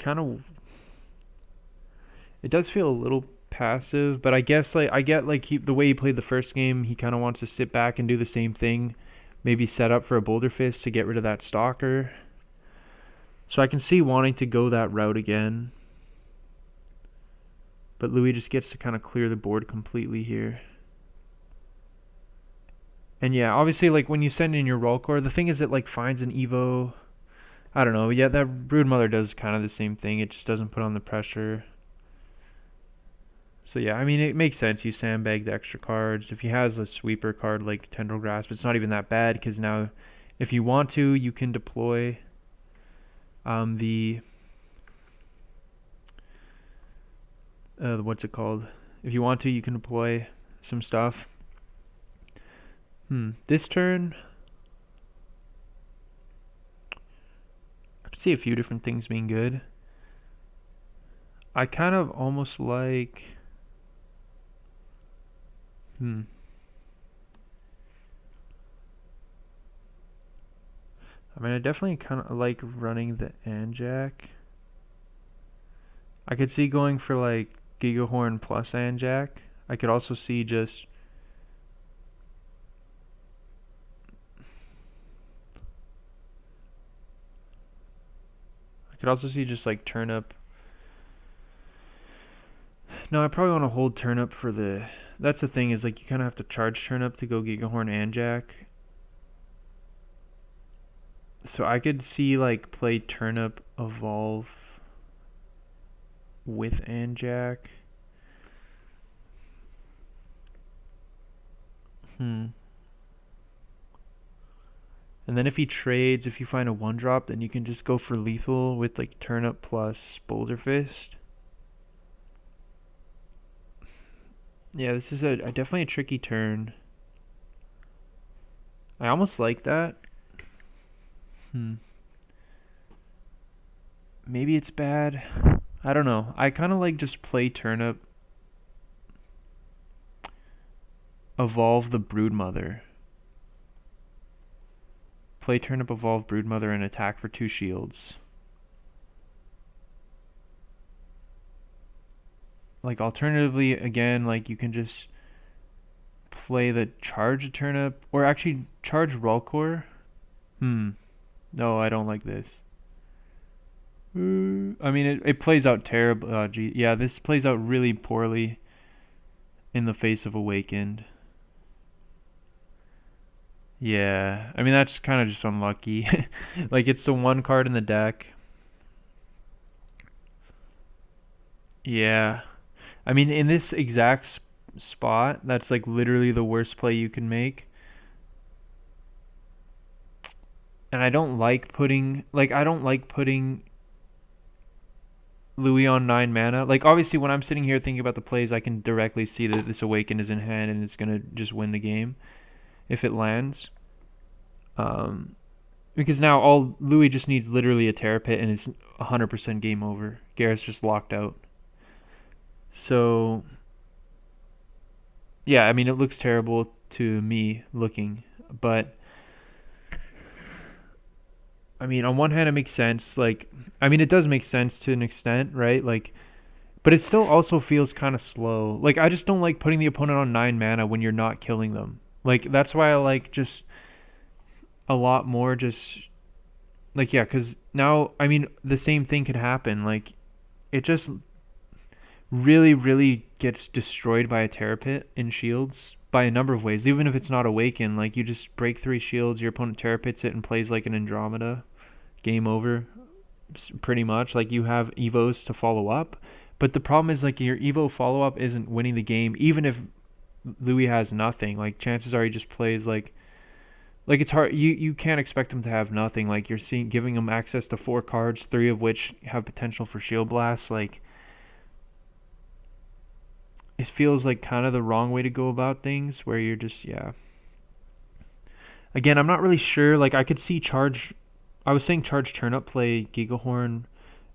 does feel a little passive, but I guess like I get like the way he played the first game, he kind of wants to sit back and do the same thing, maybe set up for a Boulder Fist to get rid of that Stalker. So I can see wanting to go that route again, but Louis just gets to kind of clear the board completely here. And yeah, obviously, like when you send in your roll core, the thing is it like finds an Evo. I don't know. Yeah, that Broodmother does kind of the same thing. It just doesn't put on the pressure. So yeah, I mean, it makes sense. You sandbag the extra cards. If he has a sweeper card like Tendril Grasp, it's not even that bad, because now, if you want to, you can deploy what's it called? If you want to, you can deploy some stuff. This turn, see a few different things being good. I kind of almost like... I mean, I definitely kind of like running the Anjac. I could see going for like Gigahorn plus Anjac. I could also see just... I could also see just like Turnip. No, I probably want to hold Turnip for the... That's the thing, is like you kind of have to charge Turnip to go Gigahorn Anjac. So I could see like play Turnip evolve with Anjac. And then if he trades, if you find a 1-drop, then you can just go for lethal with like Turnip plus Boulder Fist. Yeah, this is definitely a tricky turn. I almost like that. Maybe it's bad. I don't know. I kind of like just play Turnip, evolve the Broodmother. Play Turnip, evolve Broodmother, and attack for 2 shields. Like, alternatively, again, like, you can just play the charge Turnip, or actually charge Rolcor. No, I don't like this. I mean, it plays out terrible. Yeah, this plays out really poorly in the face of Awakened. Yeah, I mean, that's kind of just unlucky. Like, it's the 1 card in the deck. Yeah. I mean, in this exact spot, that's like literally the worst play you can make. And I don't like putting Loui on 9 mana. Like, obviously, when I'm sitting here thinking about the plays, I can directly see that this Awaken is in hand and it's going to just win the game if it lands. Because now all Loui just needs literally a Terra Pit and it's 100% game over. Gareth's just locked out. So, yeah, I mean, it looks terrible to me looking, but I mean, on one hand, it makes sense. Like, I mean, it does make sense to an extent, right? Like, but it still also feels kind of slow. Like, I just don't like putting the opponent on 9 mana when you're not killing them. Like, that's why I like just a lot more just, like, yeah, because now, I mean, the same thing could happen. Like, it just really, really gets destroyed by a Terra Pit in shields by a number of ways. Even if it's not Awaken, like, you just break 3 shields, your opponent Terra Pits it and plays like an Andromeda. Game over, pretty much. Like, you have Evos to follow up. But the problem is, like, your Evo follow-up isn't winning the game, even if Loui has nothing. Like, chances are he just plays, like it's hard. You can't expect him to have nothing. Like, you're giving him access to 4 cards, 3 of which have potential for Shield Blast. Like, it feels like kind of the wrong way to go about things, where you're just, yeah. Again, I'm not really sure. Like, I could see charge... I was saying charge Turnip, play Gigahorn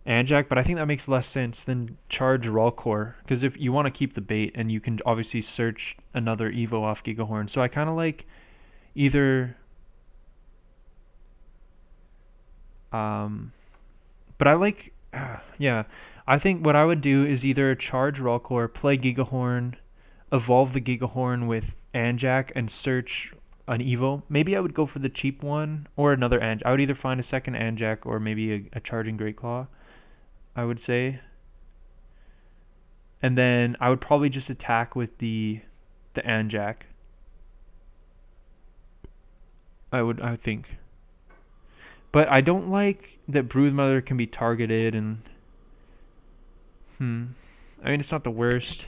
Anjac, but I think that makes less sense than charge Rolcor, because if you want to keep the bait, and you can obviously search another Evo off Gigahorn. So I kind of like either... but I like... yeah. I think what I would do is either charge Rolcor, play Gigahorn, evolve the Gigahorn with Anjac, and search an Evo. Maybe I would go for the cheap one or another Anjac. I would either find a second Anjac or maybe a charging Great Claw, I would say. And then I would probably just attack with the Anjac. I think. But I don't like that Broodmother can be targeted and... I mean, it's not the worst.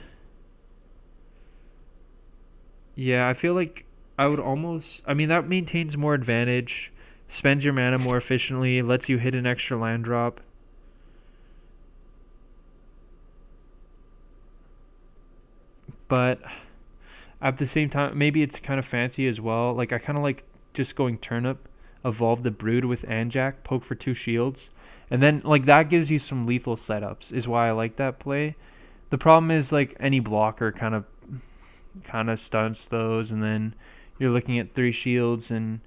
Yeah, I feel like I would almost... I mean, that maintains more advantage, spends your mana more efficiently, lets you hit an extra land drop. But at the same time, maybe it's kind of fancy as well. Like, I kind of like just going Turnip, evolve the Brood with Anjak, poke for 2 shields, and then like that gives you some lethal setups. Is why I like that play. The problem is like any blocker kind of stunts those, and then you're looking at 3 shields, and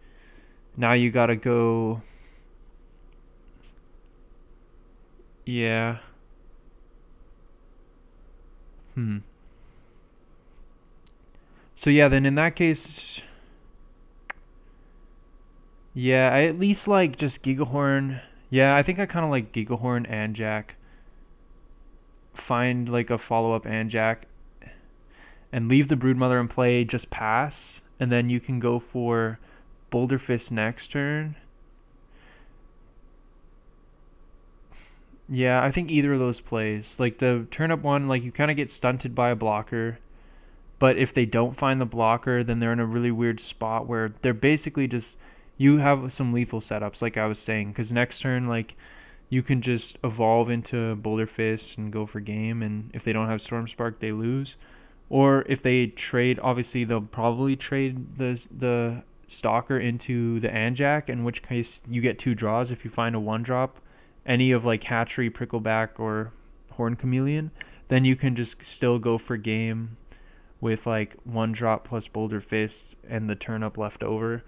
now you gotta go. Yeah. So yeah, then in that case, yeah, I at least like just Gigahorn. Yeah, I think I kind of like Gigahorn and Jack. Find like a follow up and Jack, and leave the Broodmother in play. Just pass, and then you can go for Boulder Fist next turn. Yeah, I think either of those plays. Like the turn up one, like you kind of get stunted by a blocker. But if they don't find the blocker, then they're in a really weird spot where they're basically just, you have some lethal setups, like I was saying. Because next turn, like, you can just evolve into Boulder Fist and go for game. And if they don't have Storm Spark, they lose. Or if they trade, obviously they'll probably trade the Stalker into the Anjak, in which case you get 2 draws if you find a 1-drop. Any of like Hatchery, Prickleback, or Horn Chameleon, then you can just still go for game with like 1-drop plus Boulder Fist and the turn up left over.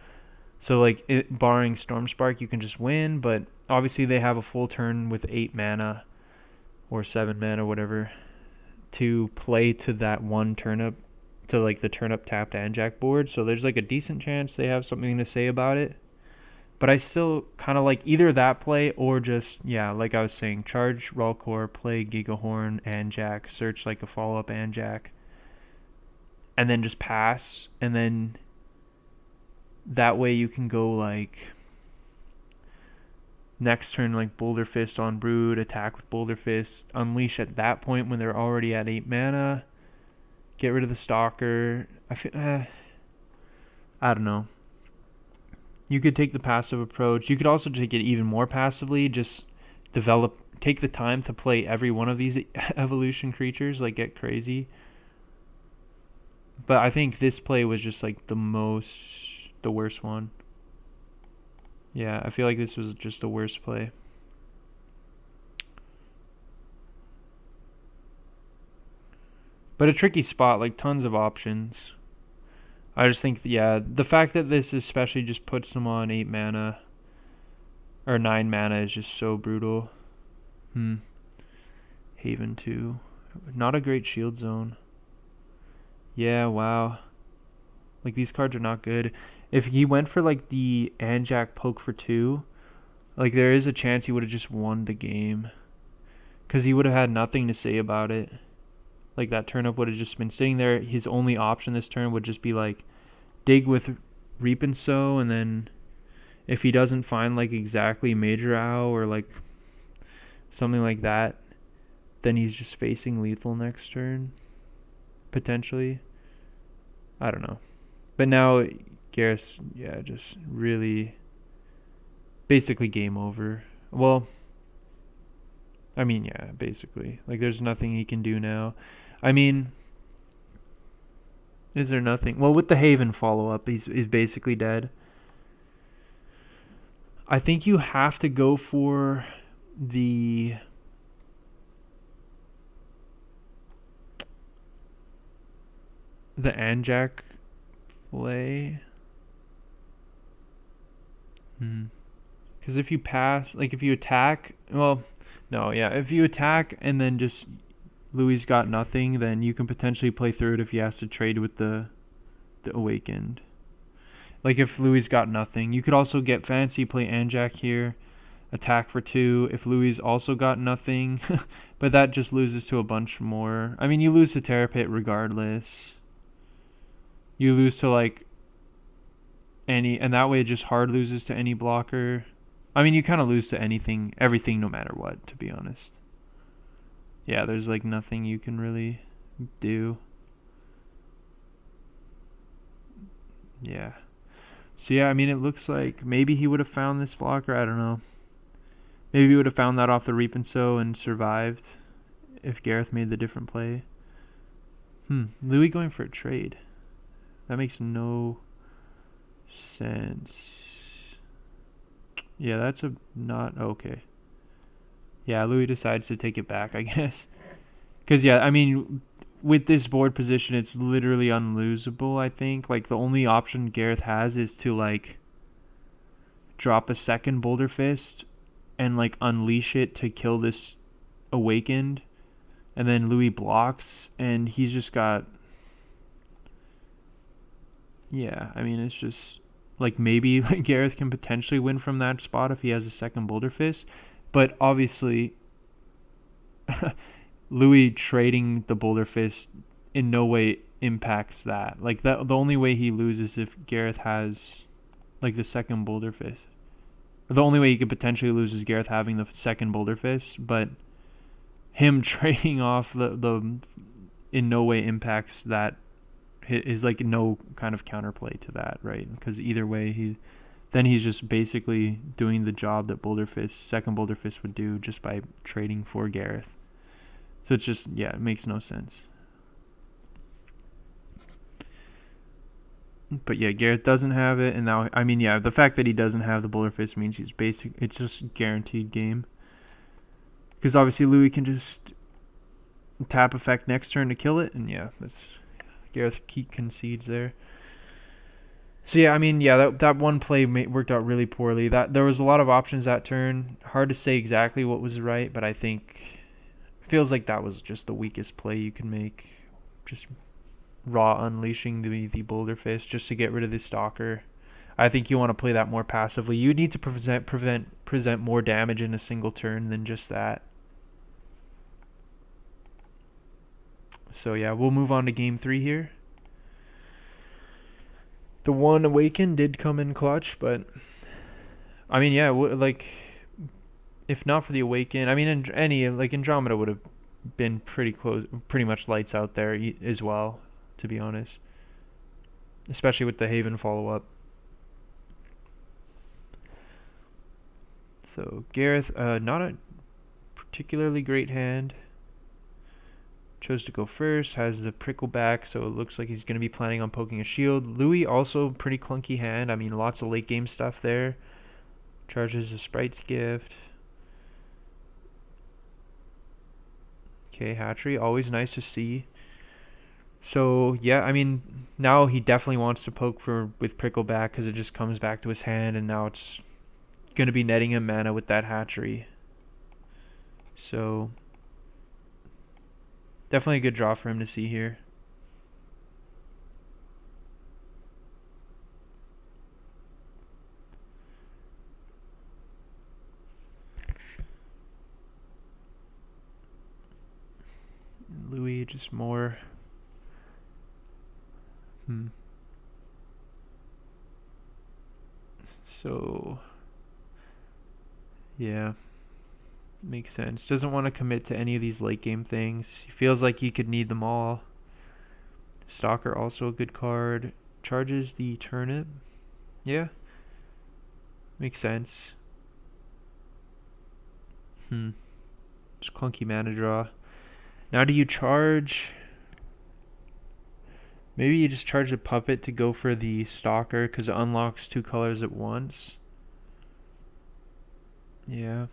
So like barring Storm Spark, you can just win, but obviously they have a full turn with 8 mana or 7 mana, whatever, to play to that one turnip, to like the turnip tapped Anjak board. So there's like a decent chance they have something to say about it. But I still kind of like either that play or just, yeah, like I was saying, charge Rollcore, play Gigahorn, Anjak, search like a follow-up Anjak, and then just pass. And then that way you can go like next turn like Boulder Fist on Brood, attack with Boulder Fist, unleash at that point when they're already at 8 mana, get rid of the Stalker. I don't know. You could take the passive approach. You could also take it even more passively. Just take the time to play every one of these evolution creatures, like get crazy. But I think this play was just like the worst one. Yeah, I feel like this was just the worst play. But a tricky spot, like tons of options. I just think, yeah, the fact that this especially just puts them on 8 mana or 9 mana is just so brutal. Haven 2. Not a great shield zone. Yeah, wow. Like these cards are not good. If he went for like the Anjak poke for 2, like there is a chance he would have just won the game. Because he would have had nothing to say about it. Like that turnip would have just been sitting there. His only option this turn would just be like dig with Reap and Sow, and then if he doesn't find like exactly Major Owl or like something like that, then he's just facing lethal next turn, potentially. I don't know. But now Gareth, yeah, just really basically game over. Well, I mean, yeah, basically. Like there's nothing he can do now. I mean, is there nothing? Well, with the Haven follow-up, he's basically dead. I think you have to go for the Anjak play. Because if you pass, like if you attack, well, no, yeah, if you attack and then just Louis got nothing, then you can potentially play through it if he has to trade with the Awakened. Like if Louis got nothing, you could also get fancy, play Anjak here, attack for 2. If Louis also got nothing, but that just loses to a bunch more. I mean, you lose to Terrapit regardless. You lose to like any, and that way it just hard loses to any blocker. I mean, you kind of lose to everything, no matter what, to be honest. Yeah, there's like nothing you can really do. Yeah. So yeah, I mean, it looks like maybe he would have found this blocker. I don't know. Maybe he would have found that off the Reap and Sow and survived if Gareth made the different play. Loui going for a trade. That makes no sense. Yeah, that's a not okay. Yeah, Loui decides to take it back, I guess. Because, yeah, I mean, with this board position, it's literally unlosable, I think. Like, the only option Gareth has is to, like, drop a second Boulder Fist and, like, unleash it to kill this Awakened. And then Loui blocks, and he's just got... Yeah, I mean, it's just... Like, maybe like, Gareth can potentially win from that spot if he has a second Boulder Fist. But, obviously... Loui trading the Boulder Fist in no way impacts that. Like that, the only way he loses if Gareth has like the second Boulder Fist. The only way he could potentially lose is Gareth having the second Boulder Fist, but him trading off the in no way impacts that. Is like no kind of counterplay to that, right? Because either way, he's just basically doing the job that second Boulder Fist would do just by trading for Gareth. So it's just, yeah, it makes no sense. But yeah, Gareth doesn't have it, and now, I mean, yeah, the fact that he doesn't have the Boulder Fist means it's just guaranteed game. Because obviously Loui can just tap effect next turn to kill it, and yeah, Gareth concedes there. So yeah, I mean, yeah, that one play worked out really poorly. There was a lot of options that turn. Hard to say exactly what was right, but I think feels like that was just the weakest play you can make. Just raw unleashing the Boulder Fist just to get rid of the Stalker. I think you want to play that more passively. You need to present more damage in a single turn than just that. So yeah, we'll move on to game 3 here. The one Awaken did come in clutch, but I mean, yeah, like if not for the Awaken, I mean, Andromeda would have been pretty close, pretty much lights out there as well, to be honest. Especially with the Haven follow-up. So Gareth, not a particularly great hand. Chose to go first, has the prickle back, so it looks like he's going to be planning on poking a shield. Loui also pretty clunky hand. I mean, lots of late game stuff there. Charges a Sprite's Gift. Okay, Hatchery, always nice to see. So, yeah, I mean, now he definitely wants to poke with Prickleback because it just comes back to his hand, and now it's going to be netting him mana with that Hatchery. So, definitely a good draw for him to see here. Loui just more. So, yeah, makes sense. Doesn't want to commit to any of these late game things. He feels like he could need them all. Stalker also a good card. Charges the Turnip. Yeah, makes sense. Just clunky mana draw. Now do you charge? Maybe you just charge the Puppet to go for the Stalker because it unlocks 2 colors at once. Yeah.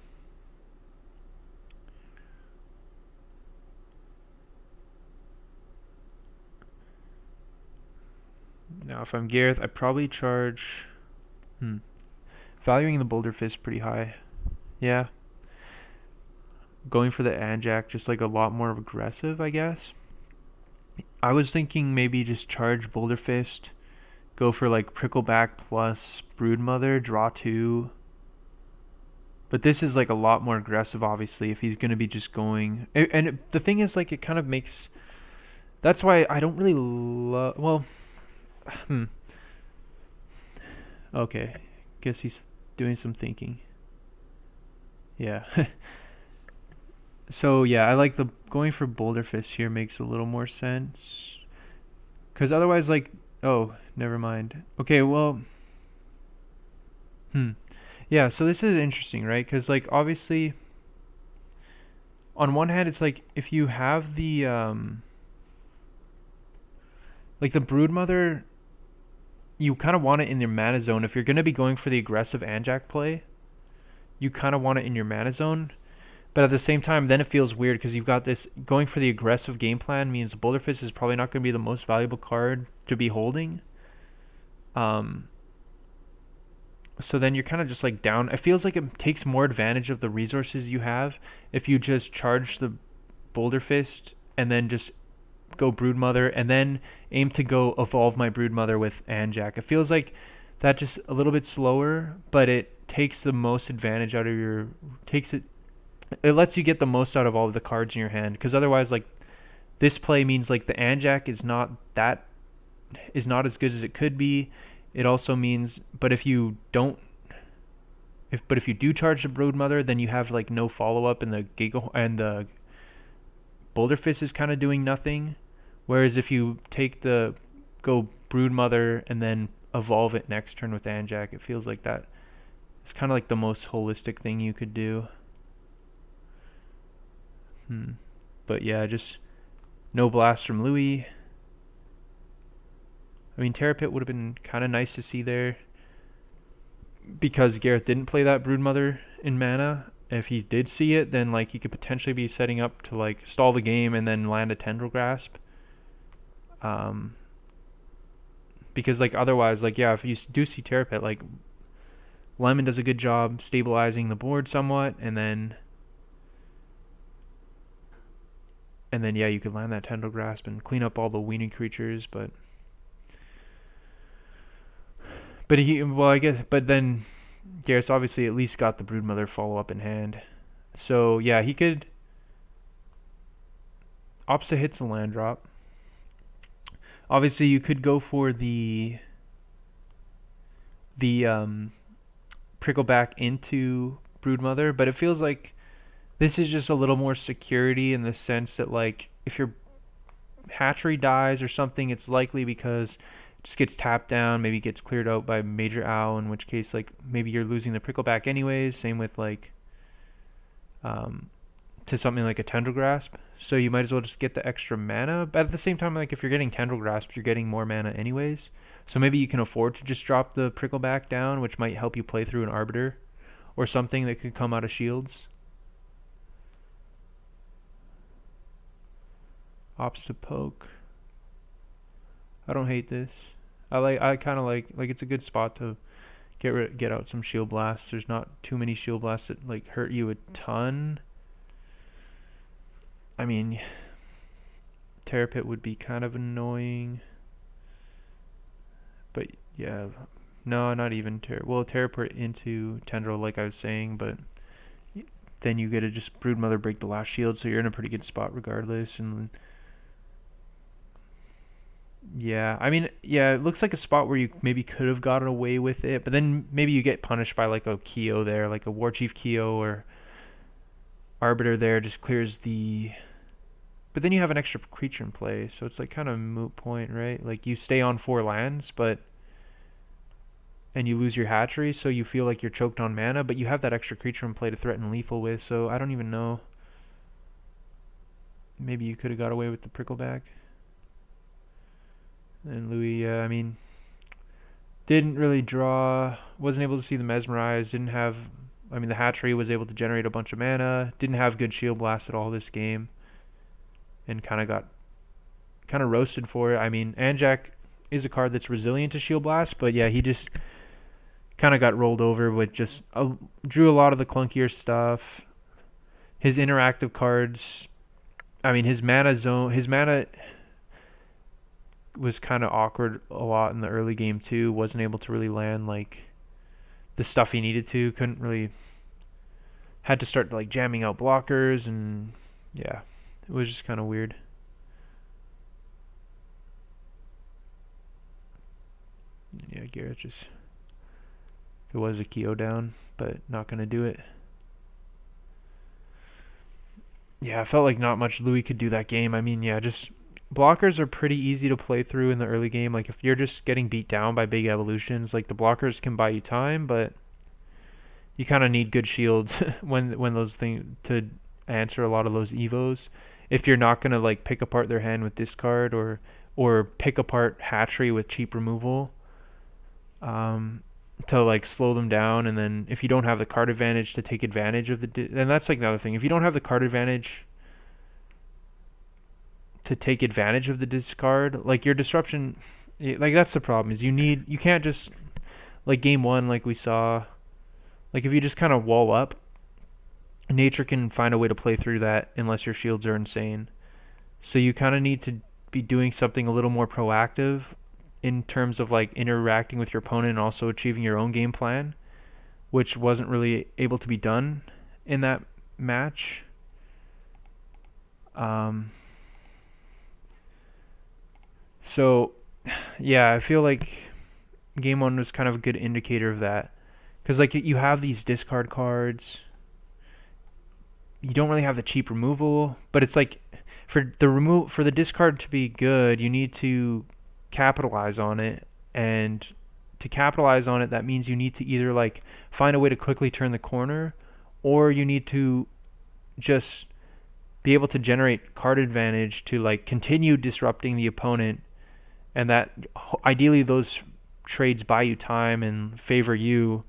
Now if I'm Gareth, I probably charge... Valuing the Boulder Fist pretty high. Yeah. Going for the Anjak, just like a lot more aggressive, I guess. I was thinking maybe just charge Boulder Fist, go for like Prickleback plus Broodmother, draw 2. But this is like a lot more aggressive, obviously, if he's going to be just going. And the thing is, like, it kind of makes... That's why I don't really love... Well, okay. Guess he's doing some thinking. Yeah. So, yeah, I like going for Boulder Fist here makes a little more sense. Because otherwise, like... Oh, never mind. Okay, well... Yeah, so this is interesting, right? Because, like, obviously... On one hand, it's like, if you have the... like, the Broodmother... You kind of want it in your mana zone if you're going to be going for the aggressive Anjak play. you kind of want it in your mana zone. But at the same time, then it feels weird because you've got this going for the aggressive game plan means Boulder Fist is probably not going to be the most valuable card to be holding. Um, so then you're kind of just like down. It feels like it takes more advantage of the resources you have if you just charge the Boulder Fist and then just go Broodmother and then aim to go evolve my Broodmother with Anjac. It feels like that just a little bit slower, but it takes the most advantage out of your it lets you get the most out of all of the cards in your hand, because otherwise like this play means like the Anjac is not as good as it could be. It also means, but if you don't if you do charge the Broodmother, then you have like no follow up, and the Boulder Fist is kind of doing nothing. Whereas if you go Broodmother and then evolve it next turn with Anjac, it feels like that. It's kind of like the most holistic thing you could do. But yeah, just no blast from Loui. I mean, Terra Pit would have been kind of nice to see there, because Gareth didn't play that Broodmother in mana. If he did see it, then like he could potentially be setting up to like stall the game and then land a Tendril Grasp. Because like otherwise, like yeah, if you do see Terra Pit, like Lemon does a good job stabilizing the board somewhat, and then yeah, you could land that Tendril Grasp and clean up all the weenie creatures, but then Gareth obviously at least got the Broodmother follow-up in hand. So yeah, he could opts to hit the land drop. Obviously you could go for the prickle back into Broodmother, but it feels like this is just a little more security, in the sense that like if your hatchery dies or something, it's likely because it just gets tapped down, maybe gets cleared out by Major Owl, in which case like maybe you're losing the prickle back anyways. Same with like to something like a Tendril Grasp, so you might as well just get the extra mana. But at the same time, like if you're getting Tendril Grasp, you're getting more mana anyways, so maybe you can afford to just drop the prickle back down, which might help you play through an Arbiter or something that could come out of shields. Ops to poke. I don't hate this. I kind of like it's a good spot to get out some shield blasts. There's not too many shield blasts that like hurt you a ton. I mean, Terra Pit would be kind of annoying, but yeah, no, not even Terra Pit into Tendril, like I was saying, but then you get to just Broodmother break the last shield, so you're in a pretty good spot regardless. And yeah, I mean, yeah, it looks like a spot where you maybe could have gotten away with it, but then maybe you get punished by like a Keo there, like a Warchief Keo or Arbiter there just clears the... But then you have an extra creature in play, so it's like kind of a moot point, right? Like you stay on 4 lands, and you lose your hatchery, so you feel like you're choked on mana, but you have that extra creature in play to threaten lethal with, so I don't even know. Maybe you could have got away with the prickleback. And Loui, I mean, didn't really draw, wasn't able to see the Mesmerize, the hatchery was able to generate a bunch of mana, didn't have good shield blast at all this game, and kind of roasted for it. I mean, Anjac is a card that's resilient to shield blast, but yeah, he just kind of got rolled over with just drew a lot of the clunkier stuff. His interactive cards, I mean, his mana was kind of awkward a lot in the early game too. Wasn't able to really land like the stuff he needed to. Had to start like jamming out blockers, and yeah, it was just kind of weird. Yeah, Gareth just, it was a Keo down, but not gonna do it. Yeah, I felt like not much Loui could do that game. I mean, yeah, just blockers are pretty easy to play through in the early game. Like if you're just getting beat down by big evolutions, like the blockers can buy you time, but you kind of need good shields when those things to answer a lot of those evos. If you're not gonna like pick apart their hand with discard or pick apart hatchery with cheap removal. to like slow them down, and then if you don't have the card advantage to take advantage of and that's like the other thing. If you don't have the card advantage to take advantage of the discard, like your disruption, like that's the problem. Is you can't just like game one, like we saw, like if you just kind of wall up, nature can find a way to play through that unless your shields are insane. So you kind of need to be doing something a little more proactive in terms of like interacting with your opponent and also achieving your own game plan, which wasn't really able to be done in that match. So yeah, I feel like game one was kind of a good indicator of that, because like you have these discard cards, you don't really have the cheap removal, but it's like for the discard to be good, you need to capitalize on it, and to capitalize on it, that means you need to either like find a way to quickly turn the corner, or you need to just be able to generate card advantage to like continue disrupting the opponent, and that ideally those trades buy you time and favor you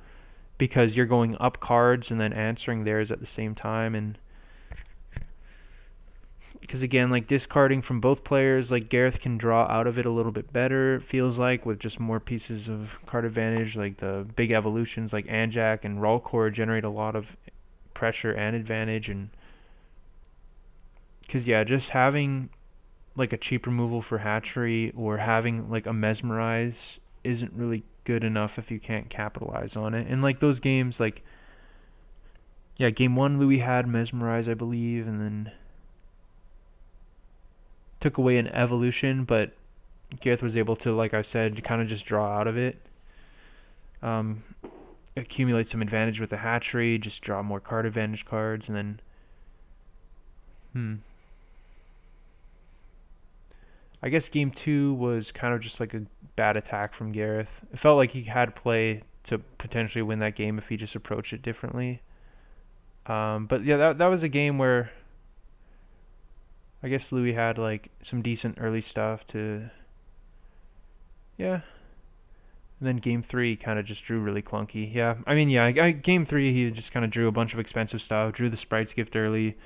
because you're going up cards and then answering theirs at the same time. And because again, like discarding from both players, like Gareth can draw out of it a little bit better, it feels like, with just more pieces of card advantage. Like the big evolutions like Anjak and Rollcore generate a lot of pressure and advantage. And because yeah, just having like a cheap removal for hatchery or having like a mesmerize isn't really good enough if you can't capitalize on it. And like those games, like yeah, game one Loui had mesmerize, I believe, and then took away an evolution, but Gareth was able to, like I said, kind of just draw out of it, accumulate some advantage with the hatchery, just draw more card advantage cards, and then I guess game two was kind of just like a bad attack from Gareth. It felt like he had play to potentially win that game if he just approached it differently. But yeah, that was a game where I guess Loui had like some decent early stuff to, yeah. And then game three kind of just drew really clunky. Yeah, I mean, yeah, game three he just kind of drew a bunch of expensive stuff, drew the Sprites gift early,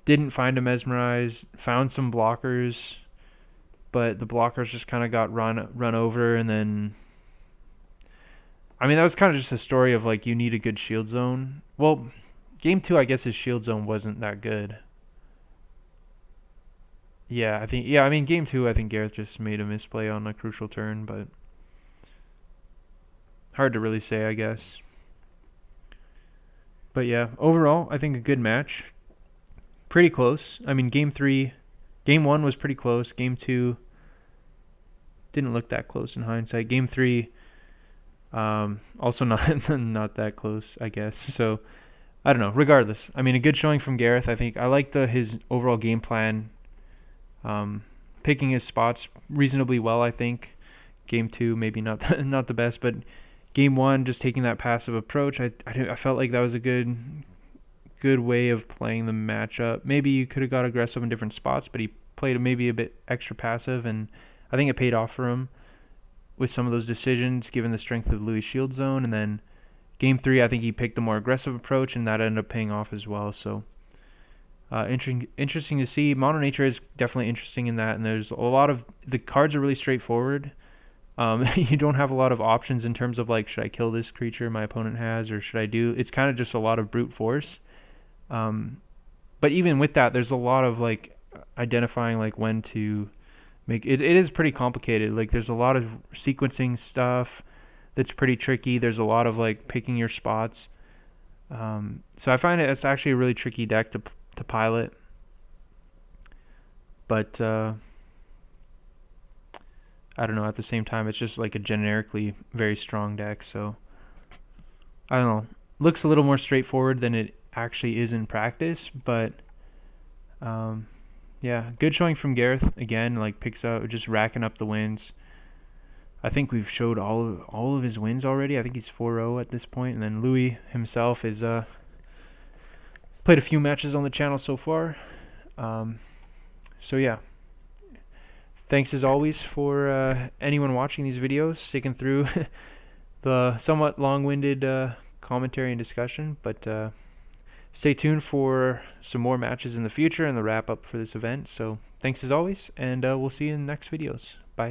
didn't find a mesmerize, found some blockers, but the blockers just kind of got run over. And then, I mean, that was kind of just a story of like you need a good shield zone. Well, game two, I guess his shield zone wasn't that good. Yeah, I mean, game two, I think Gareth just made a misplay on a crucial turn, but hard to really say, I guess. But yeah, overall, I think a good match. Pretty close. I mean, game one was pretty close. Game two didn't look that close in hindsight. Game three, also not that close, I guess. So I don't know. Regardless, I mean, a good showing from Gareth. I think I like his overall game plan. Picking his spots reasonably well, I think. Game two, maybe not the best, but game one, just taking that passive approach, I felt like that was a good way of playing the matchup. Maybe you could have got aggressive in different spots, but he played maybe a bit extra passive, and I think it paid off for him with some of those decisions, given the strength of Louis' shield zone. And then game three, I think he picked the more aggressive approach, and that ended up paying off as well. So interesting to see. Mono Nature is definitely interesting in that, and there's a lot of the cards are really straightforward. You don't have a lot of options in terms of like, should I kill this creature my opponent has, or should I do? It's kind of just a lot of brute force. But even with that, there's a lot of like identifying like when to make it. It is pretty complicated. Like there's a lot of sequencing stuff that's pretty tricky. There's a lot of like picking your spots. So I find it's actually a really tricky deck to pilot. But I don't know, at the same time, it's just like a generically very strong deck. So I don't know. Looks a little more straightforward than it actually is in practice. But yeah, good showing from Gareth. Again, like picks up, just racking up the wins. I think we've showed all of his wins already. I think he's 4-0 at this point. And then Loui himself is played a few matches on the channel so far. So yeah, thanks as always for anyone watching these videos, sticking through the somewhat long-winded commentary and discussion, but stay tuned for some more matches in the future and the wrap up for this event. So thanks as always, and we'll see you in the next videos.